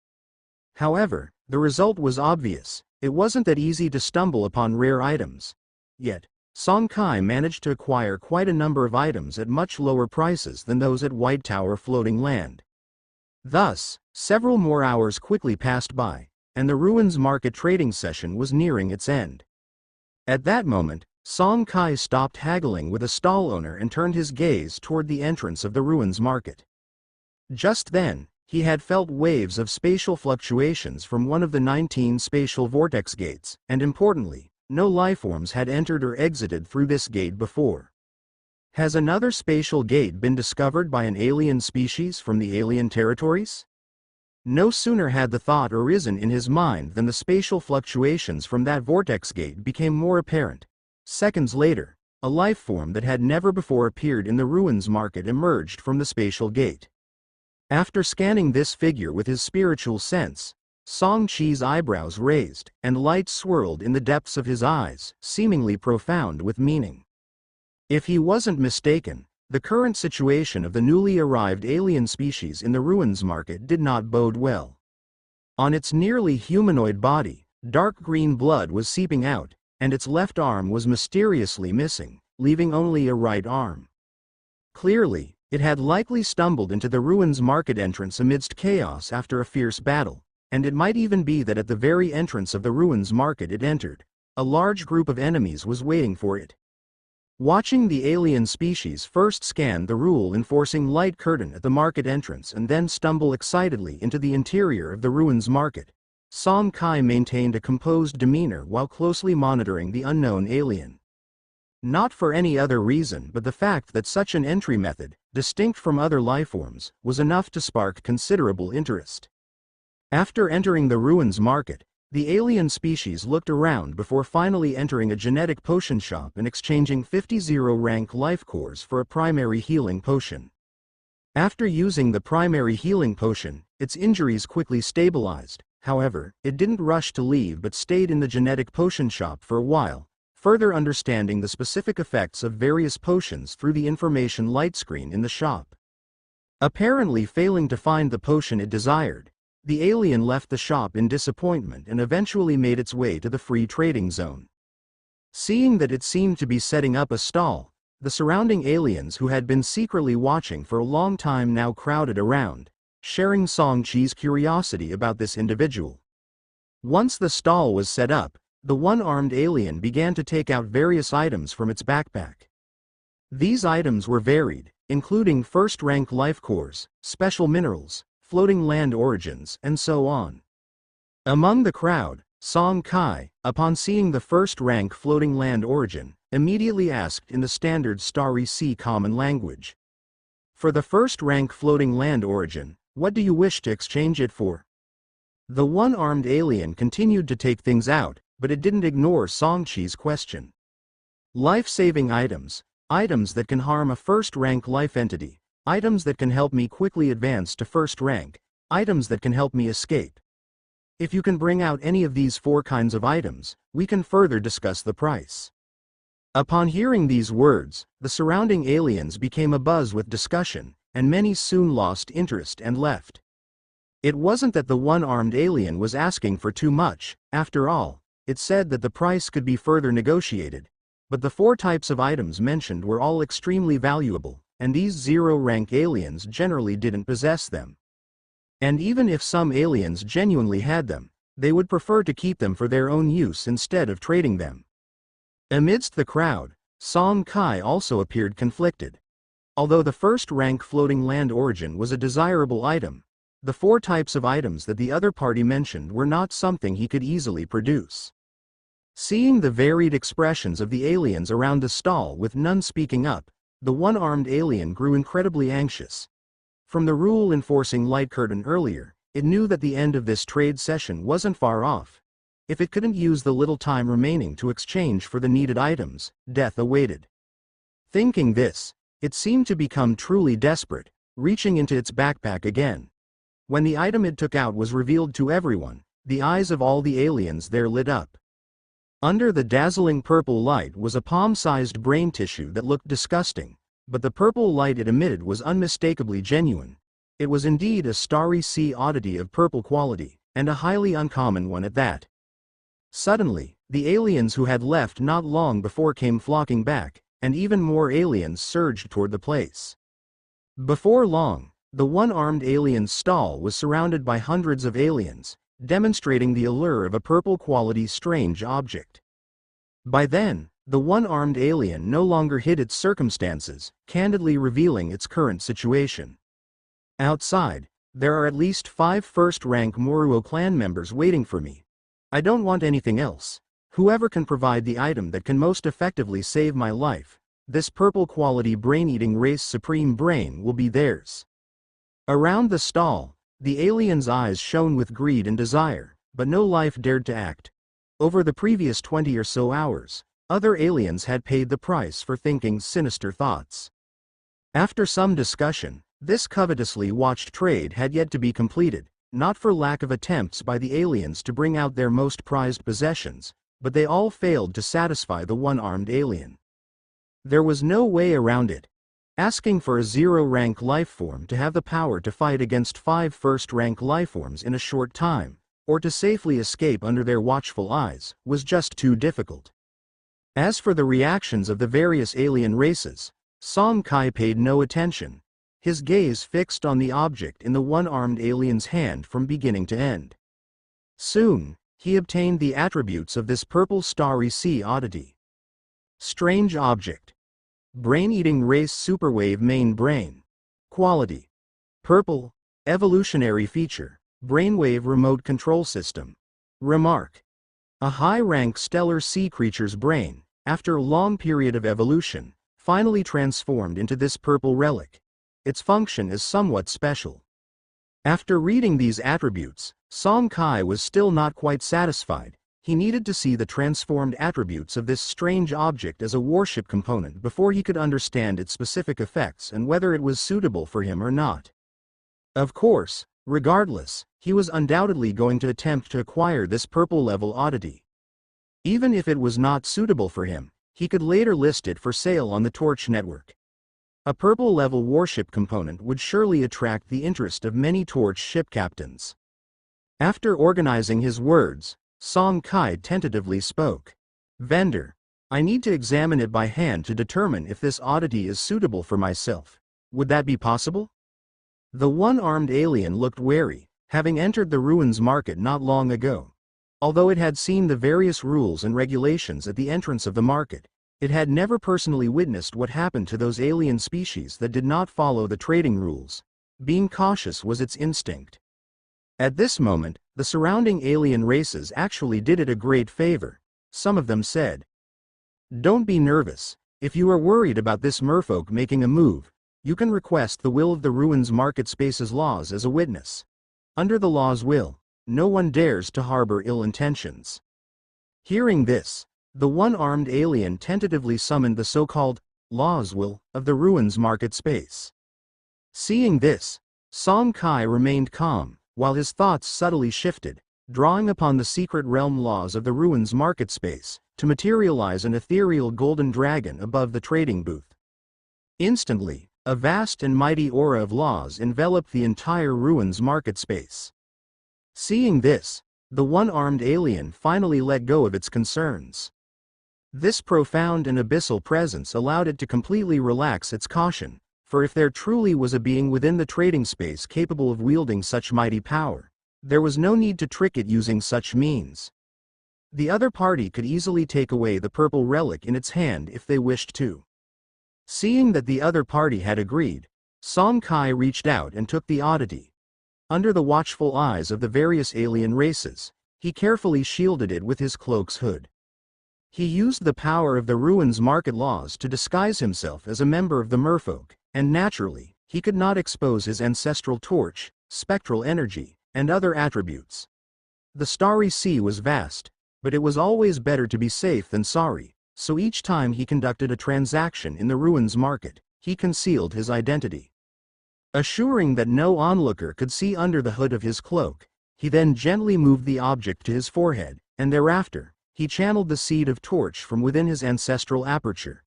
However, the result was obvious. It wasn't that easy to stumble upon rare items. Yet, Song Kai managed to acquire quite a number of items at much lower prices than those at White Tower Floating Land. Thus, several more hours quickly passed by, and the ruins market trading session was nearing its end. At that moment, Song Kai stopped haggling with a stall owner and turned his gaze toward the entrance of the ruins market. Just then, he had felt waves of spatial fluctuations from one of the 19 spatial vortex gates, and importantly, no lifeforms had entered or exited through this gate before. Has another spatial gate been discovered by an alien species from the alien territories? No sooner had the thought arisen in his mind than the spatial fluctuations from that vortex gate became more apparent. Seconds later, a life form that had never before appeared in the ruins market emerged from the spatial gate. After scanning this figure with his spiritual sense, Song Chi's eyebrows raised, and light swirled in the depths of his eyes, seemingly profound with meaning. If he wasn't mistaken, the current situation of the newly arrived alien species in the ruins market did not bode well. On its nearly humanoid body, dark green blood was seeping out, and its left arm was mysteriously missing, leaving only a right arm. Clearly, it had likely stumbled into the ruins market entrance amidst chaos after a fierce battle, and it might even be that at the very entrance of the ruins market it entered, a large group of enemies was waiting for it. Watching the alien species first scan the rule-enforcing light curtain at the market entrance and then stumble excitedly into the interior of the ruins market, Song Kai maintained a composed demeanor while closely monitoring the unknown alien. Not for any other reason but the fact that such an entry method, distinct from other lifeforms, was enough to spark considerable interest. After entering the ruins market, the alien species looked around before finally entering a genetic potion shop and exchanging 50 zero-rank life cores for a primary healing potion. After using the primary healing potion, its injuries quickly stabilized. However, it didn't rush to leave but stayed in the genetic potion shop for a while, further understanding the specific effects of various potions through the information light screen in the shop. Apparently failing to find the potion it desired, the alien left the shop in disappointment and eventually made its way to the free trading zone. Seeing that it seemed to be setting up a stall, the surrounding aliens who had been secretly watching for a long time now crowded around, sharing Song Chi's curiosity about this individual. Once the stall was set up, the one-armed alien began to take out various items from its backpack. These items were varied, including first-rank life cores, special minerals, floating land origins, and so on. Among the crowd, Song Kai, upon seeing the first-rank floating land origin, immediately asked in the standard Starry Sea common language, "For the first-rank floating land origin, what do you wish to exchange it for?" The one-armed alien continued to take things out, but it didn't ignore Song Chi's question. "Life-saving items, items that can harm a first-rank life entity, items that can help me quickly advance to first rank, items that can help me escape. If you can bring out any of these 4 kinds of items, we can further discuss the price." Upon hearing these words, the surrounding aliens became abuzz with discussion, and many soon lost interest and left. It wasn't that the one-armed alien was asking for too much. After all, it said that the price could be further negotiated, but the 4 types of items mentioned were all extremely valuable, and these zero-rank aliens generally didn't possess them. And even if some aliens genuinely had them, they would prefer to keep them for their own use instead of trading them. Amidst the crowd, Song Kai also appeared conflicted. Although the first-rank floating land origin was a desirable item, the 4 types of items that the other party mentioned were not something he could easily produce. Seeing the varied expressions of the aliens around the stall with none speaking up, the one-armed alien grew incredibly anxious. From the rule-enforcing light curtain earlier, it knew that the end of this trade session wasn't far off. If it couldn't use the little time remaining to exchange for the needed items, death awaited. Thinking this, it seemed to become truly desperate, reaching into its backpack again. When the item it took out was revealed to everyone, the eyes of all the aliens there lit up. Under the dazzling purple light was a palm-sized brain tissue that looked disgusting, but the purple light it emitted was unmistakably genuine. It was indeed a Starry Sea oddity of purple quality, and a highly uncommon one at that. Suddenly, the aliens who had left not long before came flocking back, and even more aliens surged toward the place. Before long, the one-armed alien's stall was surrounded by hundreds of aliens, demonstrating the allure of a purple-quality strange object. By then, the one-armed alien no longer hid its circumstances, candidly revealing its current situation. "Outside, there are at least 5 first-rank Moruo clan members waiting for me. I don't want anything else. Whoever can provide the item that can most effectively save my life, this purple-quality brain-eating race supreme brain will be theirs." Around the stall, the alien's eyes shone with greed and desire, but no life dared to act. Over the previous 20 or so hours, other aliens had paid the price for thinking sinister thoughts. After some discussion, this covetously watched trade had yet to be completed, not for lack of attempts by the aliens to bring out their most prized possessions, but they all failed to satisfy the one-armed alien. There was no way around it. Asking for a 0-rank lifeform to have the power to fight against 5 first-rank lifeforms in a short time, or to safely escape under their watchful eyes, was just too difficult. As for the reactions of the various alien races, Song Kai paid no attention, his gaze fixed on the object in the one-armed alien's hand from beginning to end. Soon, he obtained the attributes of this purple starry sea oddity. Strange object. Brain-eating race superwave main brain. Quality. Purple. Evolutionary feature. Brainwave remote control system. Remark. A high-rank stellar sea creature's brain, after a long period of evolution, finally transformed into this purple relic. Its function is somewhat special. After reading these attributes, Song Kai was still not quite satisfied. He needed to see the transformed attributes of this strange object as a warship component before he could understand its specific effects and whether it was suitable for him or not. Of course, regardless, he was undoubtedly going to attempt to acquire this purple-level oddity. Even if it was not suitable for him, he could later list it for sale on the Torch network. A purple-level warship component would surely attract the interest of many Torch ship captains. After organizing his words, Song Kai tentatively spoke. Vendor, I need to examine it by hand to determine if this oddity is suitable for myself. Would that be possible? The one-armed alien looked wary, having entered the ruins market not long ago. Although it had seen the various rules and regulations at the entrance of the market, it had never personally witnessed what happened to those alien species that did not follow the trading rules. Being cautious was its instinct. At this moment, the surrounding alien races actually did it a great favor. Some of them said, "Don't be nervous. If you are worried about this merfolk making a move, you can request the will of the ruins market space's laws as a witness. Under the law's will, no one dares to harbor ill intentions." Hearing this, the one-armed alien tentatively summoned the so-called law's will of the ruins market space. Seeing this, Song Kai remained calm, while his thoughts subtly shifted, drawing upon the secret realm laws of the ruins market space to materialize an ethereal golden dragon above the trading booth. Instantly, a vast and mighty aura of laws enveloped the entire ruins market space. Seeing this, the one-armed alien finally let go of its concerns. This profound and abyssal presence allowed it to completely relax its caution, for if there truly was a being within the trading space capable of wielding such mighty power, there was no need to trick it using such means. The other party could easily take away the purple relic in its hand if they wished to. Seeing that the other party had agreed, Song Kai reached out and took the oddity. Under the watchful eyes of the various alien races, he carefully shielded it with his cloak's hood. He used the power of the ruins market laws to disguise himself as a member of the merfolk, and naturally, he could not expose his ancestral torch, spectral energy, and other attributes. The starry sea was vast, but it was always better to be safe than sorry, so each time he conducted a transaction in the ruins market, he concealed his identity. Assuring that no onlooker could see under the hood of his cloak, he then gently moved the object to his forehead, and thereafter, he channeled the seed of torch from within his ancestral aperture.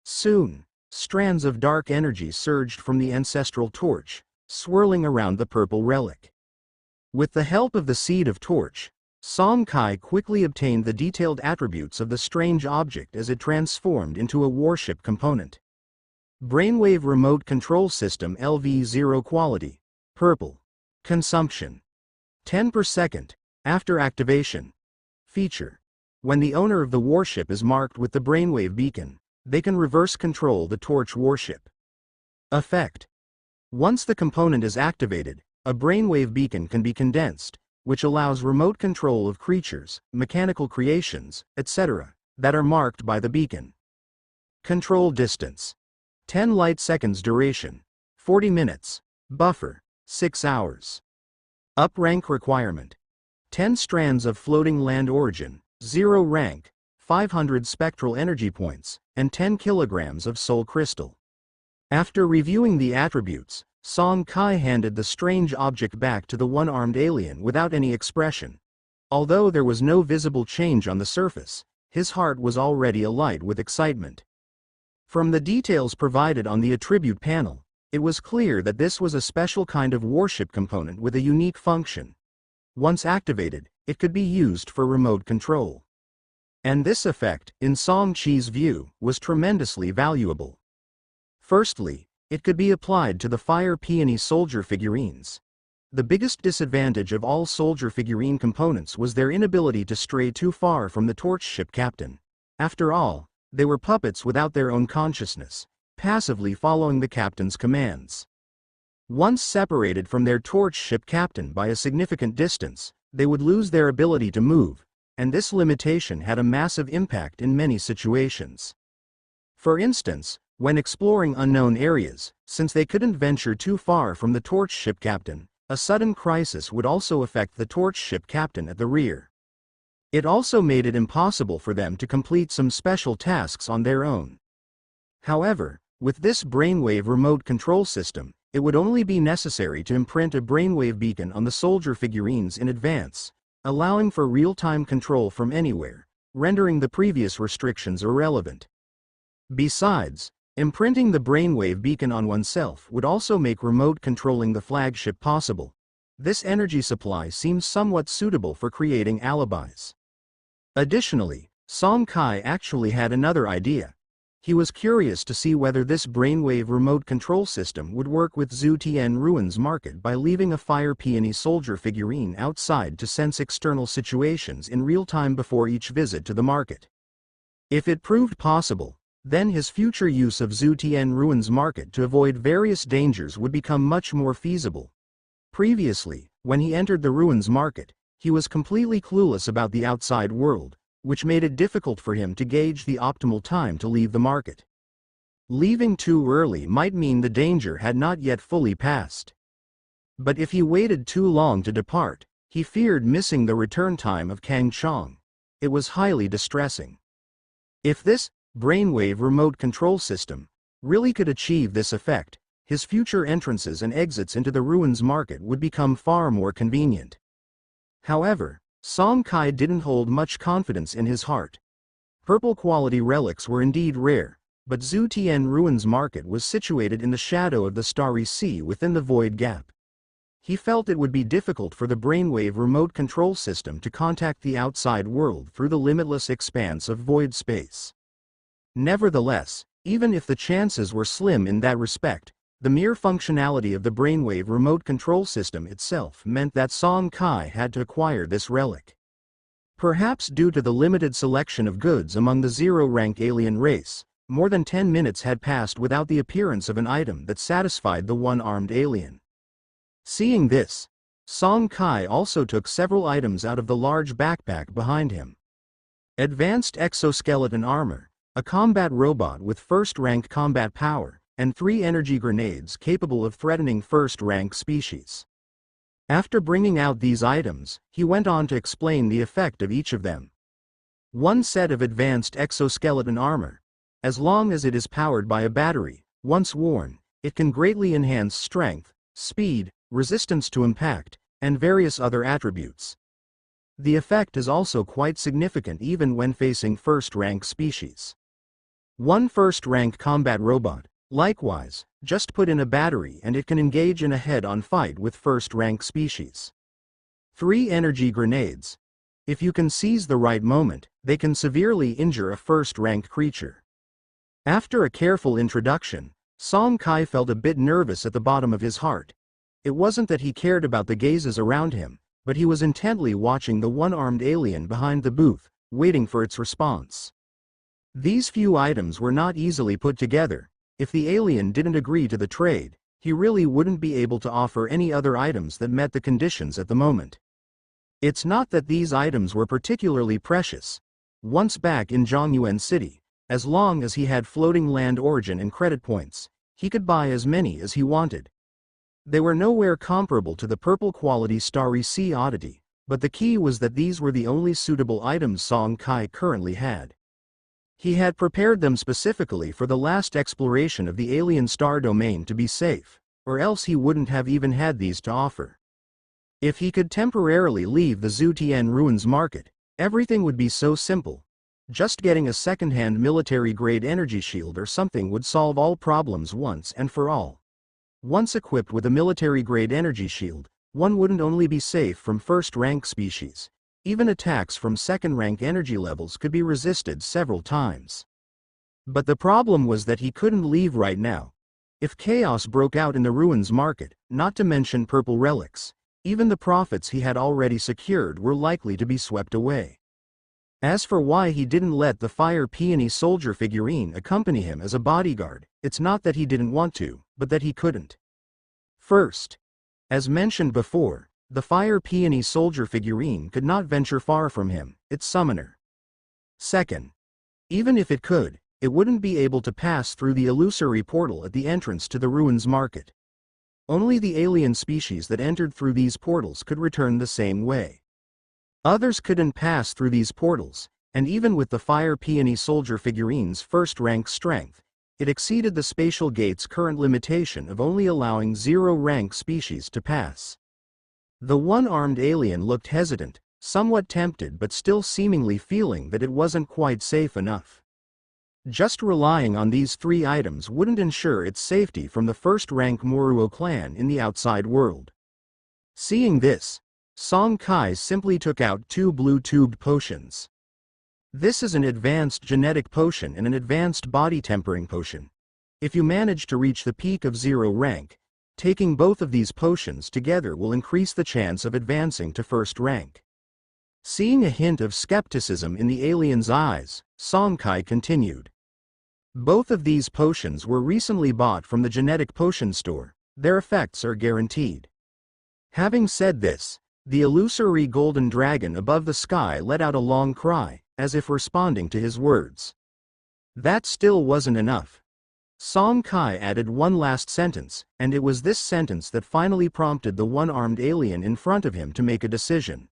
Soon, strands of dark energy surged from the ancestral torch, swirling around the purple relic. With the help of the seed of torch, Song Kai quickly obtained the detailed attributes of the strange object as it transformed into a warship component. Brainwave Remote Control System LV0 Quality. Purple. Consumption. 10 per second, after activation. Feature. When the owner of the warship is marked with the brainwave beacon, they can reverse control the torch warship. Effect. Once the component is activated, a brainwave beacon can be condensed, which allows remote control of creatures, mechanical creations, etc., that are marked by the beacon. Control distance. 10 light seconds duration. 40 minutes. Buffer. 6 hours. Up rank requirement. 10 strands of floating land origin, 0 rank, 500 spectral energy points, and 10 kilograms of soul crystal. After reviewing the attributes, Song Kai handed the strange object back to the one-armed alien without any expression. Although there was no visible change on the surface, his heart was already alight with excitement. From the details provided on the attribute panel, it was clear that this was a special kind of warship component with a unique function. Once activated, it could be used for remote control. And this effect, in Song Chi's view, was tremendously valuable. Firstly, it could be applied to the Fire Peony soldier figurines. The biggest disadvantage of all soldier figurine components was their inability to stray too far from the torch ship captain. After all, they were puppets without their own consciousness, passively following the captain's commands. Once separated from their torch ship captain by a significant distance, they would lose their ability to move, and this limitation had a massive impact in many situations. For instance, when exploring unknown areas, since they couldn't venture too far from the torch ship captain, a sudden crisis would also affect the torch ship captain at the rear. It also made it impossible for them to complete some special tasks on their own. However, with this brainwave remote control system, it would only be necessary to imprint a brainwave beacon on the soldier figurines in advance, allowing for real-time control from anywhere, rendering the previous restrictions irrelevant. Besides, imprinting the brainwave beacon on oneself would also make remote controlling the flagship possible. This energy supply seems somewhat suitable for creating alibis. Additionally, Song Kai actually had another idea. He was curious to see whether this brainwave remote control system would work with Zhu Tian Ruin's market by leaving a Fire Peony soldier figurine outside to sense external situations in real time before each visit to the market. If it proved possible, then his future use of Zhu Tian Ruin's market to avoid various dangers would become much more feasible. Previously, when he entered the Ruins market, he was completely clueless about the outside world, which made it difficult for him to gauge the optimal time to leave the market. Leaving too early might mean the danger had not yet fully passed. But if he waited too long to depart, he feared missing the return time of Kang Chong. It was highly distressing. If this brainwave remote control system really could achieve this effect, his future entrances and exits into the Ruins market would become far more convenient. However, Song Kai didn't hold much confidence in his heart. Purple quality relics were indeed rare, but Zhu Tian Ruins market was situated in the shadow of the Starry Sea within the Void Gap. He felt it would be difficult for the brainwave remote control system to contact the outside world through the limitless expanse of void space. Nevertheless, even if the chances were slim in that respect, the mere functionality of the brainwave remote control system itself meant that Song Kai had to acquire this relic. Perhaps due to the limited selection of goods among the zero-rank alien race, more than 10 minutes had passed without the appearance of an item that satisfied the one-armed alien. Seeing this, Song Kai also took several items out of the large backpack behind him. Advanced exoskeleton armor, a combat robot with first-rank combat power, and 3 energy grenades capable of threatening first-rank species. After bringing out these items, he went on to explain the effect of each of them. 1 set of advanced exoskeleton armor. As long as it is powered by a battery, once worn, it can greatly enhance strength, speed, resistance to impact, and various other attributes. The effect is also quite significant even when facing first-rank species. 1 first-rank combat robot. Likewise, just put in a battery and it can engage in a head-on fight with first-rank species. 3 energy grenades. If you can seize the right moment, they can severely injure a first-rank creature. After a careful introduction, Song Kai felt a bit nervous at the bottom of his heart. It wasn't that he cared about the gazes around him, but he was intently watching the one-armed alien behind the booth, waiting for its response. These few items were not easily put together. If the alien didn't agree to the trade, he really wouldn't be able to offer any other items that met the conditions at the moment. It's not that these items were particularly precious. Once back in Zhongyuan City, as long as he had floating land origin and credit points, he could buy as many as he wanted. They were nowhere comparable to the purple quality Starry Sea oddity, but the key was that these were the only suitable items Song Kai currently had. He had prepared them specifically for the last exploration of the alien star domain to be safe. or else he wouldn't have even had these to offer. If he could temporarily leave the Zutian Ruins market, everything would be so simple. Just getting a second-hand military-grade energy shield or something would solve all problems once and for all. Once equipped with a military-grade energy shield, one wouldn't only be safe from first-rank species, even attacks from second-rank energy levels could be resisted several times. But the problem was that he couldn't leave right now. If chaos broke out in the ruins market, not to mention purple relics, even the profits he had already secured were likely to be swept away. As for why he didn't let the Fire Peony soldier figurine accompany him as a bodyguard, it's not that he didn't want to, but that he couldn't. First, as mentioned before, the Fire Peony soldier figurine could not venture far from him, its summoner. Second, even if it could, it wouldn't be able to pass through the illusory portal at the entrance to the ruins market. Only the alien species that entered through these portals could return the same way. Others couldn't pass through these portals, and even with the Fire Peony soldier figurine's first-rank strength, it exceeded the spatial gate's current limitation of only allowing zero-rank species to pass. The one-armed alien looked hesitant, somewhat tempted but still seemingly feeling that it wasn't quite safe enough. Just relying on these three items wouldn't ensure its safety from the first-rank Moruo clan in the outside world. Seeing this, Song Kai simply took out 2 blue-tubed potions. This is an advanced genetic potion and an advanced body tempering potion. If you manage to reach the peak of 0 rank, taking both of these potions together will increase the chance of advancing to first rank. Seeing a hint of skepticism in the alien's eyes, Song Kai continued. Both of these potions were recently bought from the genetic potion store. Their effects are guaranteed. Having said this, the illusory golden dragon above the sky let out a long cry, as if responding to his words. That still wasn't enough. Song Kai added one last sentence, and it was this sentence that finally prompted the one-armed alien in front of him to make a decision.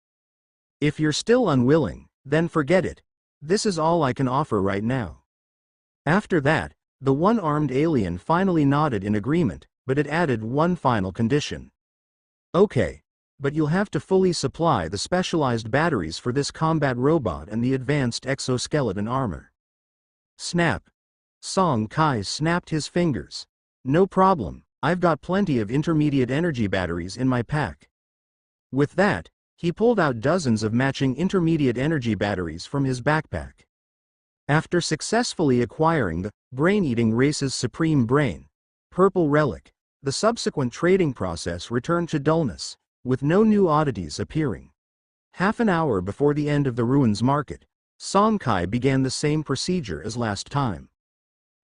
If you're still unwilling, then forget it. This is all I can offer right now. After that, the one-armed alien finally nodded in agreement, but it added one final condition. Okay. But you'll have to fully supply the specialized batteries for this combat robot and the advanced exoskeleton armor. Snap. Song Kai snapped his fingers. No problem, I've got plenty of intermediate energy batteries in my pack. With that, he pulled out dozens of matching intermediate energy batteries from his backpack. After successfully acquiring the brain-eating race's supreme brain, purple relic, the subsequent trading process returned to dullness, with no new oddities appearing. Half an hour before the end of the ruins market, Song Kai began the same procedure as last time.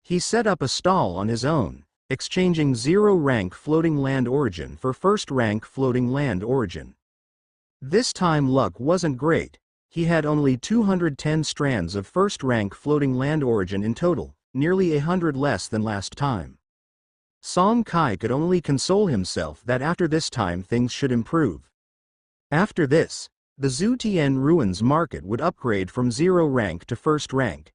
He set up a stall on his own, exchanging 0-rank floating land origin for first-rank floating land origin. This time luck wasn't great. He had only 210 strands of first-rank floating land origin in total, nearly 100 less than last time. Song Kai could only console himself that after this time things should improve. After this, the Zutian Ruins market would upgrade from 0 rank to first rank.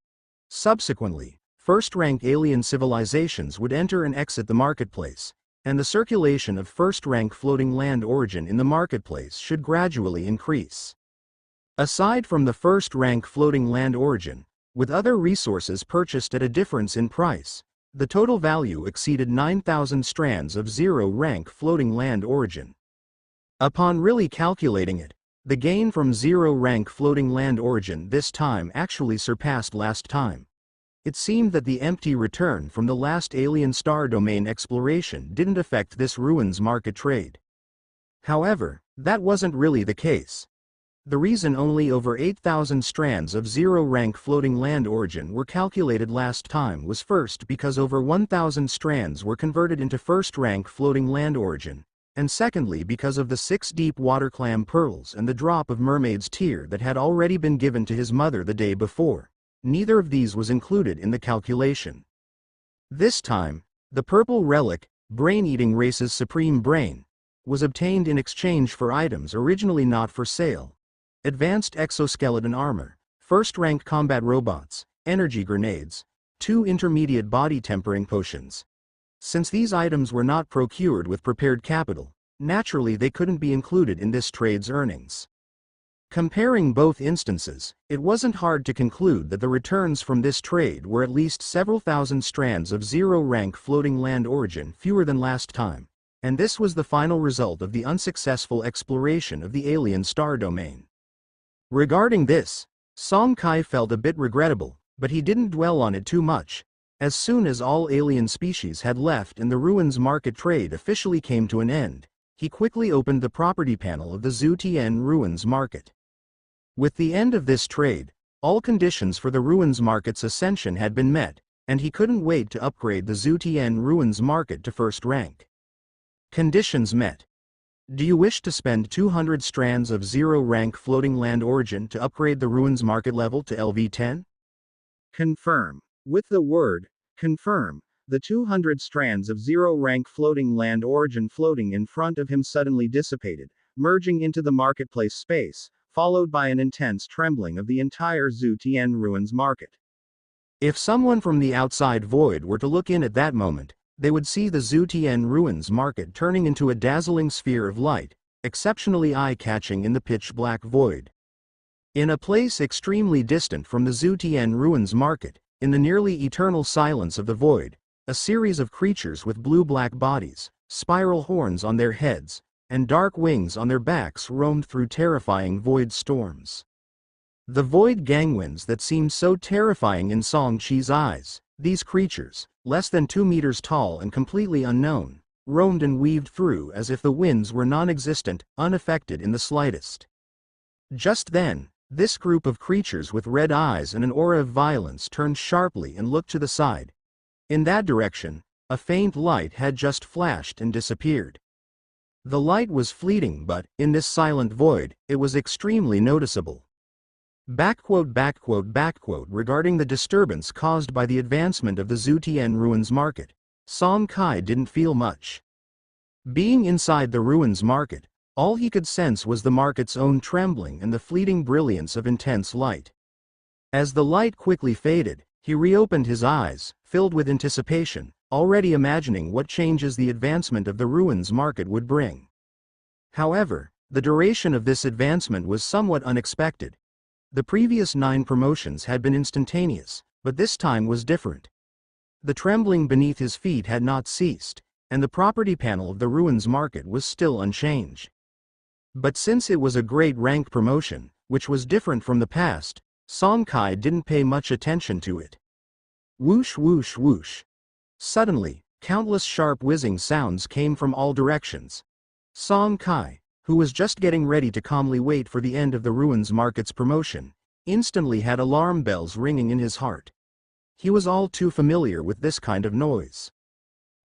Subsequently, first-rank alien civilizations would enter and exit the marketplace, and the circulation of first-rank floating land origin in the marketplace should gradually increase. Aside from the first-rank floating land origin, with other resources purchased at a difference in price, the total value exceeded 9,000 strands of 0-rank floating land origin. Upon really calculating it, the gain from 0-rank floating land origin this time actually surpassed last time. It seemed that the empty return from the last alien star domain exploration didn't affect this ruins market trade. However, that wasn't really the case. The reason only over 8,000 strands of 0-rank floating land origin were calculated last time was first because over 1,000 strands were converted into first-rank floating land origin, and secondly because of the 6 deep water clam pearls and the drop of mermaid's tear that had already been given to his mother the day before. Neither of these was included in the calculation. This time, the purple relic, brain-eating race's supreme brain, was obtained in exchange for items originally not for sale. Advanced exoskeleton armor, first-rank combat robots, energy grenades, 2 intermediate body tempering potions. Since these items were not procured with prepared capital, naturally they couldn't be included in this trade's earnings. Comparing both instances, it wasn't hard to conclude that the returns from this trade were at least several thousand strands of zero-rank floating land origin fewer than last time, and this was the final result of the unsuccessful exploration of the alien star domain. Regarding this, Song Kai felt a bit regrettable, but he didn't dwell on it too much. As soon as all alien species had left and the ruins market trade officially came to an end, he quickly opened the property panel of the Zutian ruins market. With the end of this trade, all conditions for the ruins market's ascension had been met, and he couldn't wait to upgrade the Zutian ruins market to first rank. Conditions met. Do you wish to spend 200 strands of zero-rank floating land origin to upgrade the ruins market level to LV10? Confirm. With the word confirm, the 200 strands of zero-rank floating land origin floating in front of him suddenly dissipated, merging into the marketplace space, followed by an intense trembling of the entire Zutian ruins market. If someone from the outside void were to look in at that moment, they would see the Zutian ruins market turning into a dazzling sphere of light, exceptionally eye-catching in the pitch-black void. In a place extremely distant from the Zutian ruins market, in the nearly eternal silence of the void, a series of creatures with blue-black bodies, spiral horns on their heads, and dark wings on their backs roamed through terrifying void storms. The void gangwinds that seemed so terrifying in Song Chi's eyes, these creatures, less than 2 meters tall and completely unknown, roamed and weaved through as if the winds were non-existent, unaffected in the slightest. Just then, this group of creatures with red eyes and an aura of violence turned sharply and looked to the side. In that direction, a faint light had just flashed and disappeared. The light was fleeting, but, in this silent void, it was extremely noticeable. Regarding the disturbance caused by the advancement of the Zutian ruins market, Song Kai didn't feel much. Being inside the ruins market, all he could sense was the market's own trembling and the fleeting brilliance of intense light. As the light quickly faded, he reopened his eyes, filled with anticipation, already imagining what changes the advancement of the ruins market would bring. However, the duration of this advancement was somewhat unexpected. The previous 9 promotions had been instantaneous, but this time was different. The trembling beneath his feet had not ceased, and the property panel of the ruins market was still unchanged. But since it was a great rank promotion, which was different from the past, Song Kai didn't pay much attention to it. Whoosh whoosh whoosh. Suddenly, countless sharp whizzing sounds came from all directions. Song Kai, who was just getting ready to calmly wait for the end of the ruins market's promotion, instantly had alarm bells ringing in his heart. He was all too familiar with this kind of noise.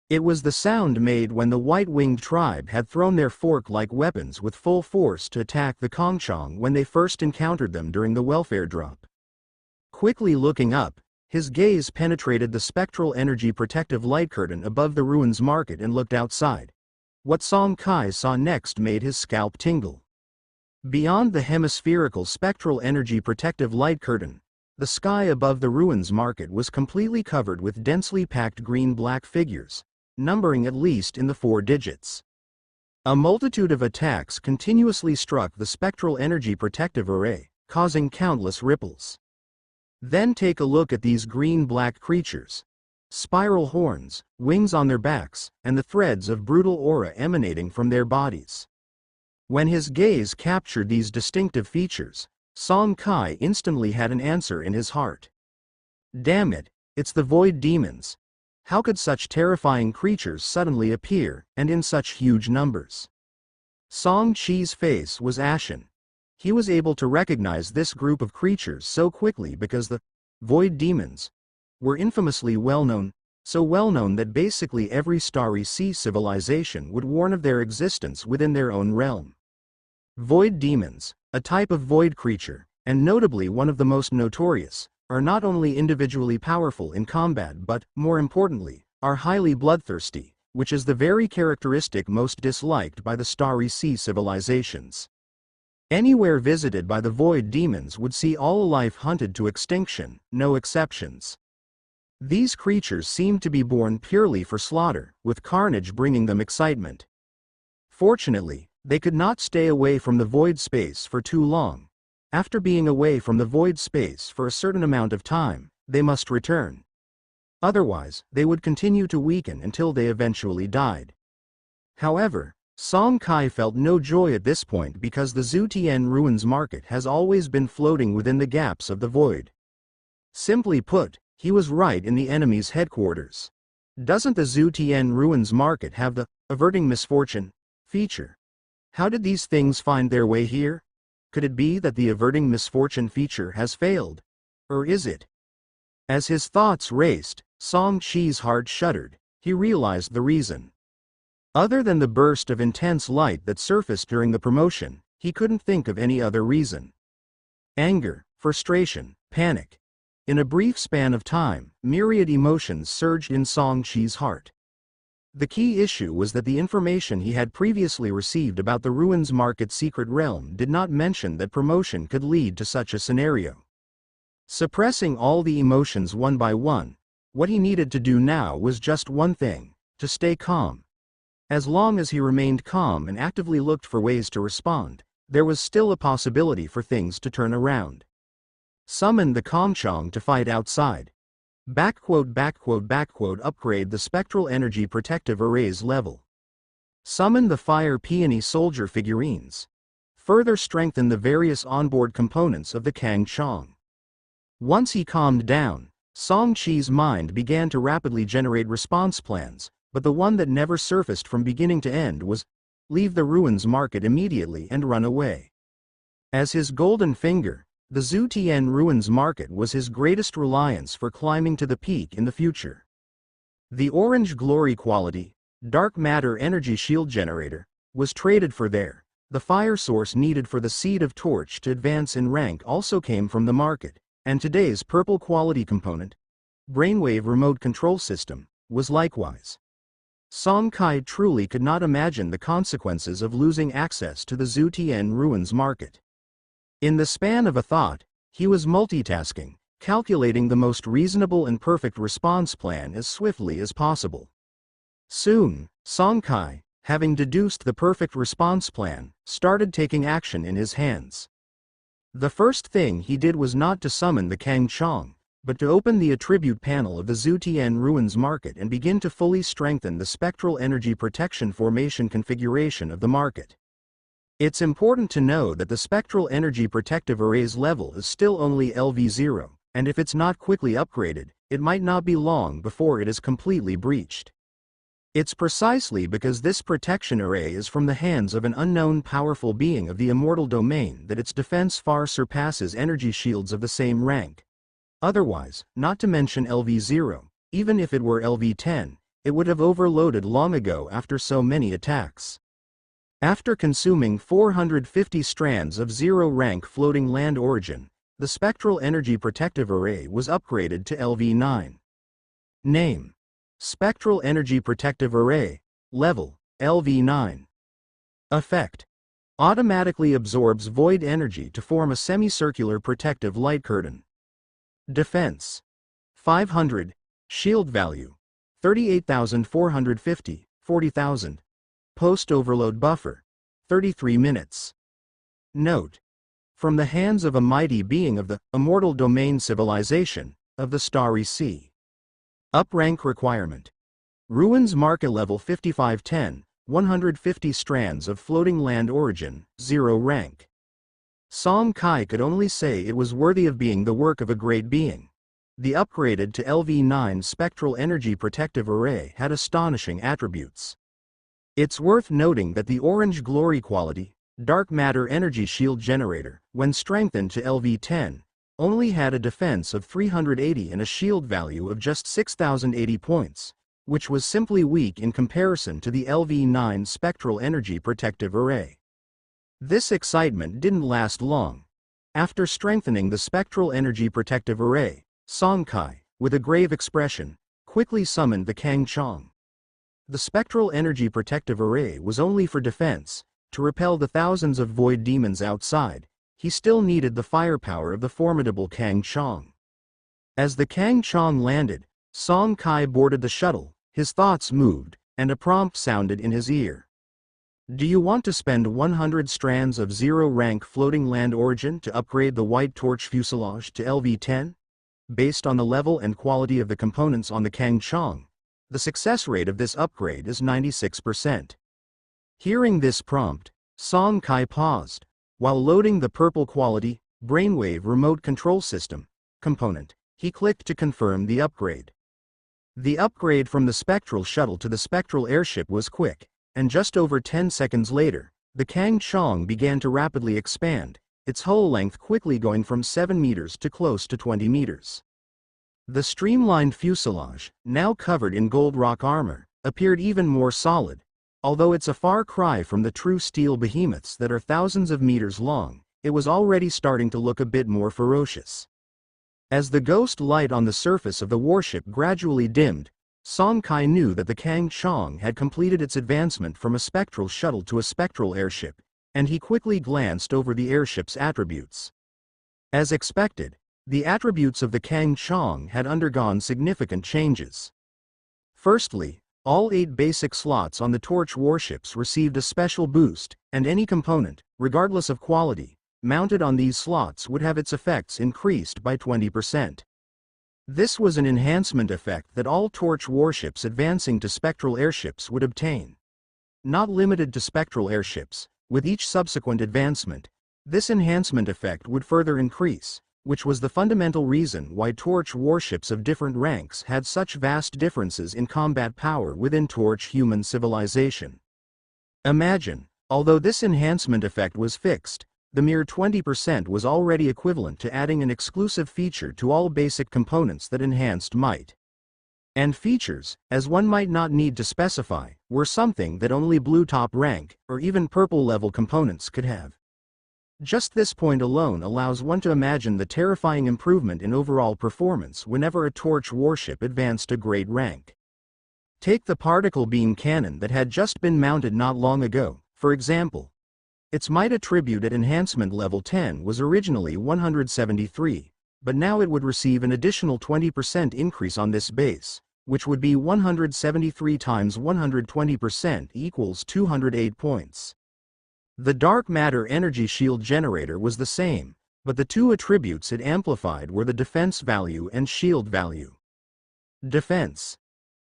It was the sound made when the white-winged tribe had thrown their fork-like weapons with full force to attack the Kongchong when they first encountered them during the welfare drop. Quickly looking up, his gaze penetrated the spectral energy protective light curtain above the ruins market and looked outside. What Song Kai saw next made his scalp tingle. Beyond the hemispherical spectral energy protective light curtain, the sky above the ruins market was completely covered with densely packed green-black figures, numbering at least in the 4 digits. A multitude of attacks continuously struck the spectral energy protective array, causing countless ripples. Then take a look at these green-black creatures. Spiral horns, wings on their backs, and the threads of brutal aura emanating from their bodies. When his gaze captured these distinctive features, Song Kai instantly had an answer in his heart. Damn it, it's the void demons. How could such terrifying creatures suddenly appear, and in such huge numbers? Song Chi's face was ashen. He was able to recognize this group of creatures so quickly because the void demons were infamously well-known, so well-known that basically every Starry Sea civilization would warn of their existence within their own realm. Void demons, a type of void creature, and notably one of the most notorious, are not only individually powerful in combat but, more importantly, are highly bloodthirsty, which is the very characteristic most disliked by the Starry Sea civilizations. Anywhere visited by the void demons would see all life hunted to extinction, no exceptions. These creatures seemed to be born purely for slaughter, with carnage bringing them excitement. Fortunately, they could not stay away from the void space for too long. After being away from the void space for a certain amount of time, they must return. Otherwise, they would continue to weaken until they eventually died. However, Song Kai felt no joy at this point because the Zutian Ruins Market has always been floating within the gaps of the void. Simply put, he was right in the enemy's headquarters. Doesn't the Zutian Ruins Market have the averting misfortune feature? How did these things find their way here? Could it be that the averting misfortune feature has failed? Or is it? As his thoughts raced, Song Chi's heart shuddered. He realized the reason. Other than the burst of intense light that surfaced during the promotion, he couldn't think of any other reason. Anger, frustration, panic. In a brief span of time, myriad emotions surged in Song Chi's heart. The key issue was that the information he had previously received about the Ruins Market secret realm did not mention that promotion could lead to such a scenario. Suppressing all the emotions one by one, what he needed to do now was just one thing: to stay calm. As long as he remained calm and actively looked for ways to respond, there was still a possibility for things to turn around. Summon the Kongchong to fight outside. Upgrade the Spectral Energy Protective Array's level. Summon the Fire Peony Soldier figurines. Further strengthen the various onboard components of the Kangchong. Once he calmed down, Song Chi's mind began to rapidly generate response plans, but the one that never surfaced from beginning to end was, leave the Ruins Market immediately and run away. As his golden finger, the Zutian Ruins Market was his greatest reliance for climbing to the peak in the future. The Orange Glory Quality, Dark Matter Energy Shield Generator, was traded for there. The fire source needed for the Seed of Torch to advance in rank also came from the market, and today's Purple Quality Component, Brainwave Remote Control System, was likewise. Song Kai truly could not imagine the consequences of losing access to the Zutian Ruins Market. In the span of a thought, he was multitasking, calculating the most reasonable and perfect response plan as swiftly as possible. Soon, Song Kai, having deduced the perfect response plan, started taking action in his hands. The first thing he did was not to summon the Kangchong, but to open the attribute panel of the Zutian Ruins Market and begin to fully strengthen the Spectral Energy Protection Formation configuration of the market. It's important to know that the Spectral Energy Protective Array's level is still only LV0, and if it's not quickly upgraded, it might not be long before it is completely breached. It's precisely because this protection array is from the hands of an unknown powerful being of the immortal domain that its defense far surpasses energy shields of the same rank. Otherwise, not to mention LV0, even if it were LV10, it would have overloaded long ago after so many attacks. After consuming 450 strands of zero-rank floating land origin, the Spectral Energy Protective Array was upgraded to LV9. Name: Spectral Energy Protective Array. Level: LV9. Effect: automatically absorbs void energy to form a semicircular protective light curtain. Defense: 500. Shield value: 38,450, 40,000. Post-overload buffer: 33 minutes. Note: from the hands of a mighty being of the immortal domain civilization of the Starry Sea. Up-rank requirement: Ruins Market level 5510, 150 strands of floating land origin, 0 rank. Song Kai could only say it was worthy of being the work of a great being. The upgraded to LV9 Spectral Energy Protective Array had astonishing attributes. It's worth noting that the Orange Glory Quality, Dark Matter Energy Shield Generator, when strengthened to LV10, only had a defense of 380 and a shield value of just 6,080 points, which was simply weak in comparison to the LV9 Spectral Energy Protective Array. This excitement didn't last long. After strengthening the Spectral Energy Protective Array, Song Kai, with a grave expression, quickly summoned the Kangchong. The Spectral Energy Protective Array was only for defense. To repel the thousands of void demons outside, he still needed the firepower of the formidable Kangchong. As the Kangchong landed, Song Kai boarded the shuttle, his thoughts moved, and a prompt sounded in his ear. Do you want to spend 100 strands of zero-rank floating land origin to upgrade the White Torch fuselage to LV-10? Based on the level and quality of the components on the Kangchong, the success rate of this upgrade is 96%. Hearing this prompt, Song Kai paused, while loading the purple quality, brainwave remote control system component. He clicked to confirm the upgrade. The upgrade from the spectral shuttle to the spectral airship was quick, and just over 10 seconds later, the Kangchong began to rapidly expand, its hull length quickly going from 7 meters to close to 20 meters. The streamlined fuselage, now covered in gold rock armor, appeared even more solid. Although it's a far cry from the true steel behemoths that are thousands of meters long, it was already starting to look a bit more ferocious. As the ghost light on the surface of the warship gradually dimmed, Song Kai knew that the Kangchong had completed its advancement from a spectral shuttle to a spectral airship, and he quickly glanced over the airship's attributes. As expected, the attributes of the Kangchong had undergone significant changes. Firstly, all 8 basic slots on the Torch warships received a special boost, and any component, regardless of quality, mounted on these slots would have its effects increased by 20%. This was an enhancement effect that all Torch warships advancing to spectral airships would obtain. Not limited to spectral airships, with each subsequent advancement, this enhancement effect would further increase, which was the fundamental reason why Torch warships of different ranks had such vast differences in combat power within Torch human civilization. Imagine, although this enhancement effect was fixed, the mere 20% was already equivalent to adding an exclusive feature to all basic components that enhanced might. And features, as one might not need to specify, were something that only blue top rank, or even purple level components could have. Just this point alone allows one to imagine the terrifying improvement in overall performance whenever a Torch warship advanced a great rank. Take the particle beam cannon that had just been mounted not long ago, for example. Its might attribute at enhancement level 10 was originally 173, but now it would receive an additional 20% increase on this base, which would be 173 times 120% equals 208 points. The dark matter energy shield generator was the same, but the two attributes it amplified were the defense value and shield value. Defense.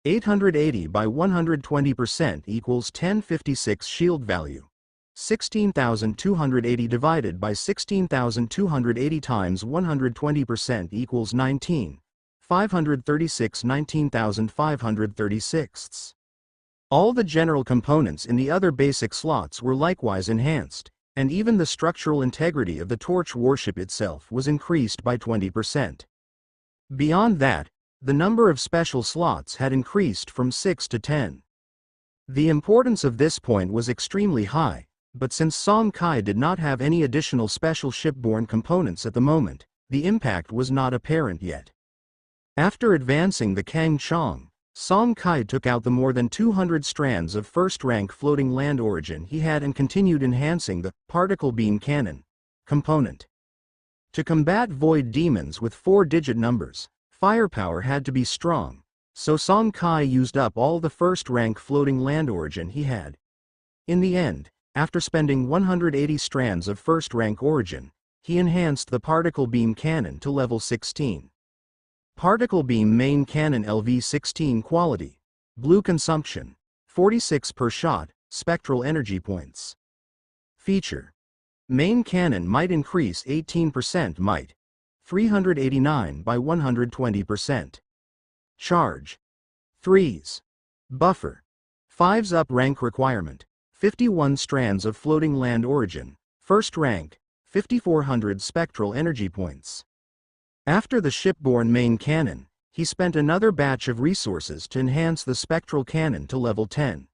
880 by 120% equals 1056 shield value. 16,280 divided by 16,280 times 120% equals 19. 536 19,536. All the general components in the other basic slots were likewise enhanced, and even the structural integrity of the Torch warship itself was increased by 20%. Beyond that, the number of special slots had increased from 6 to 10. The importance of this point was extremely high, but since Song Kai did not have any additional special shipborne components at the moment, the impact was not apparent yet. After advancing the Kangchong, Song Kai took out the more than 200 strands of first-rank floating land origin he had and continued enhancing the particle beam cannon component. To combat void demons with 4-digit numbers, firepower had to be strong, so Song Kai used up all the first-rank floating land origin he had. In the end, after spending 180 strands of first-rank origin, he enhanced the particle beam cannon to level 16. Particle beam main cannon LV-16 quality. Blue consumption. 46 per shot, spectral energy points. Feature. Main cannon might increase 18% might. 389 by 120%. Charge. 3s. Buffer. 5s up rank requirement. 51 strands of floating land origin, first rank, 5,400 spectral energy points. After the shipborne main cannon, he spent another batch of resources to enhance the spectral cannon to level 10.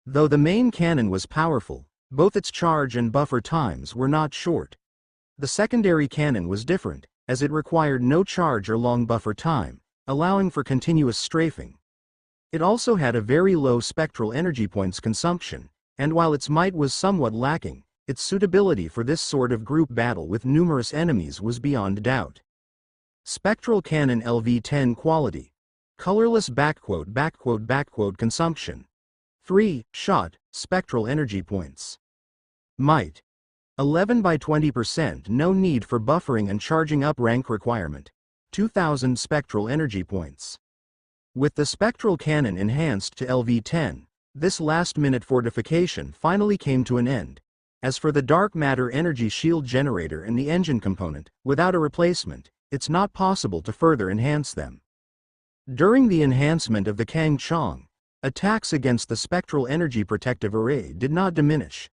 Though the main cannon was powerful, both its charge and buffer times were not short. The secondary cannon was different, as it required no charge or long buffer time, allowing for continuous strafing. It also had a very low spectral energy points consumption, and while its might was somewhat lacking, its suitability for this sort of group battle with numerous enemies was beyond doubt. Spectral Cannon LV-10 quality. colorless consumption. 3. Shot, spectral energy points. Might. 11 by 20%, no need for buffering and charging up rank requirement. 2000 spectral energy points. With the spectral cannon enhanced to LV-10, this last-minute fortification finally came to an end. As for the dark matter energy shield generator and the engine component, without a replacement, it's not possible to further enhance them. During the enhancement of the Kang Chong, attacks against the spectral energy protective array did not diminish.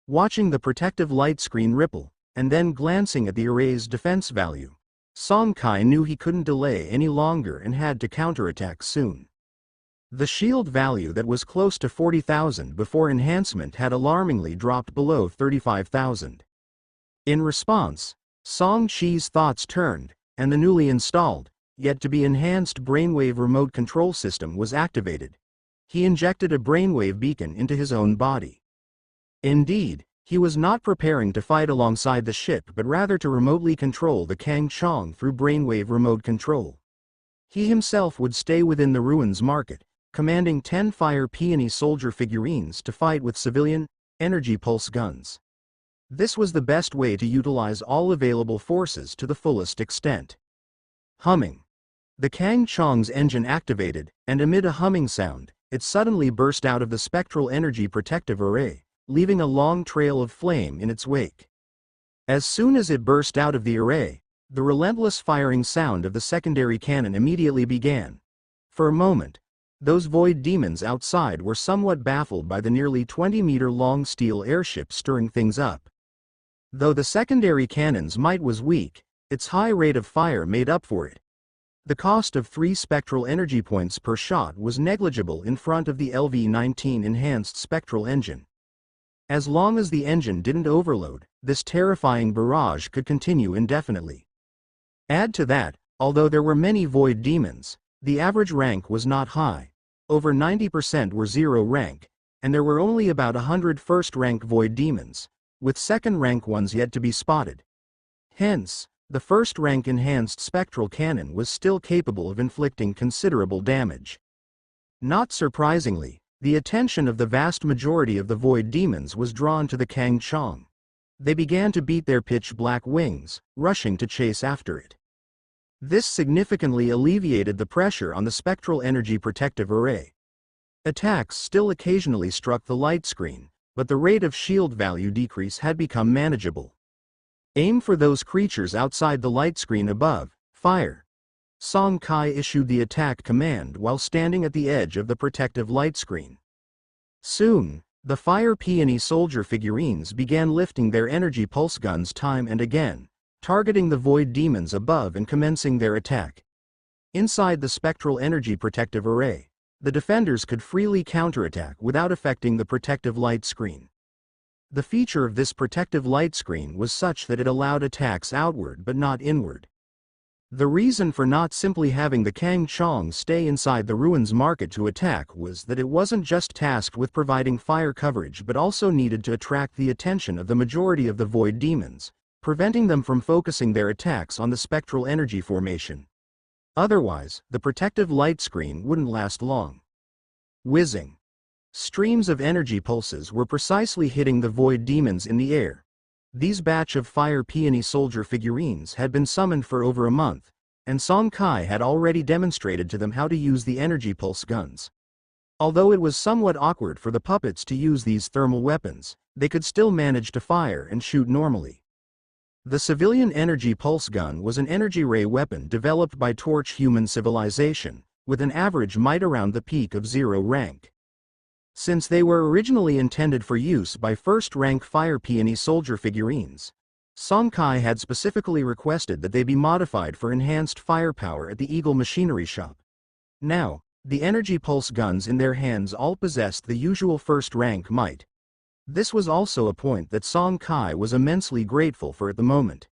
Watching the protective light screen ripple, and then glancing at the array's defense value, Song Kai knew he couldn't delay any longer and had to counterattack soon. The shield value that was close to 40,000 before enhancement had alarmingly dropped below 35,000. In response, Song Chi's thoughts turned, and the newly installed, yet to be enhanced brainwave remote control system was activated. He injected a brainwave beacon into his own body. Indeed, he was not preparing to fight alongside the ship but rather to remotely control the Kang Chong through brainwave remote control. He himself would stay within the ruins market, commanding 10 fire peony soldier figurines to fight with civilian, energy pulse guns. This was the best way to utilize all available forces to the fullest extent. Humming. The Kang Chong's engine activated, and amid a humming sound, it suddenly burst out of the spectral energy protective array, leaving a long trail of flame in its wake. As soon as it burst out of the array, the relentless firing sound of the secondary cannon immediately began. For a moment, those void demons outside were somewhat baffled by the nearly 20-meter-long steel airship stirring things up. Though the secondary cannon's might was weak, its high rate of fire made up for it. The cost of 3 spectral energy points per shot was negligible in front of the LV-19 enhanced spectral engine. As long as the engine didn't overload, this terrifying barrage could continue indefinitely. Add to that, although there were many void demons, the average rank was not high. Over 90% were 0 rank, and there were only about 100 first-rank void demons, with second-rank ones yet to be spotted. Hence, the first-rank enhanced spectral cannon was still capable of inflicting considerable damage. Not surprisingly, the attention of the vast majority of the void demons was drawn to the Kang Chong. They began to beat their pitch-black wings, rushing to chase after it. This significantly alleviated the pressure on the spectral energy protective array. Attacks still occasionally struck the light screen, but the rate of shield value decrease had become manageable. Aim for those creatures outside the light screen above, fire. Song Kai issued the attack command while standing at the edge of the protective light screen. Soon, the fire peony soldier figurines began lifting their energy pulse guns time and again, targeting the void demons above and commencing their attack. Inside the spectral energy protective array, the defenders could freely counterattack without affecting the protective light screen. The feature of this protective light screen was such that it allowed attacks outward but not inward. The reason for not simply having the Kang Chong stay inside the ruins market to attack was that it wasn't just tasked with providing fire coverage but also needed to attract the attention of the majority of the void demons, preventing them from focusing their attacks on the spectral energy formation. Otherwise, the protective light screen wouldn't last long. Whizzing. Streams of energy pulses were precisely hitting the void demons in the air. These batch of fire peony soldier figurines had been summoned for over a month, and Song Kai had already demonstrated to them how to use the energy pulse guns. Although it was somewhat awkward for the puppets to use these thermal weapons, they could still manage to fire and shoot normally. The civilian energy pulse gun was an energy ray weapon developed by Torch Human Civilization, with an average might around the peak of 0 rank. Since they were originally intended for use by first-rank fire peony soldier figurines, Song Kai had specifically requested that they be modified for enhanced firepower at the Eagle Machinery Shop. Now, the energy pulse guns in their hands all possessed the usual first-rank might. This was also a point that Song Kai was immensely grateful for at the moment.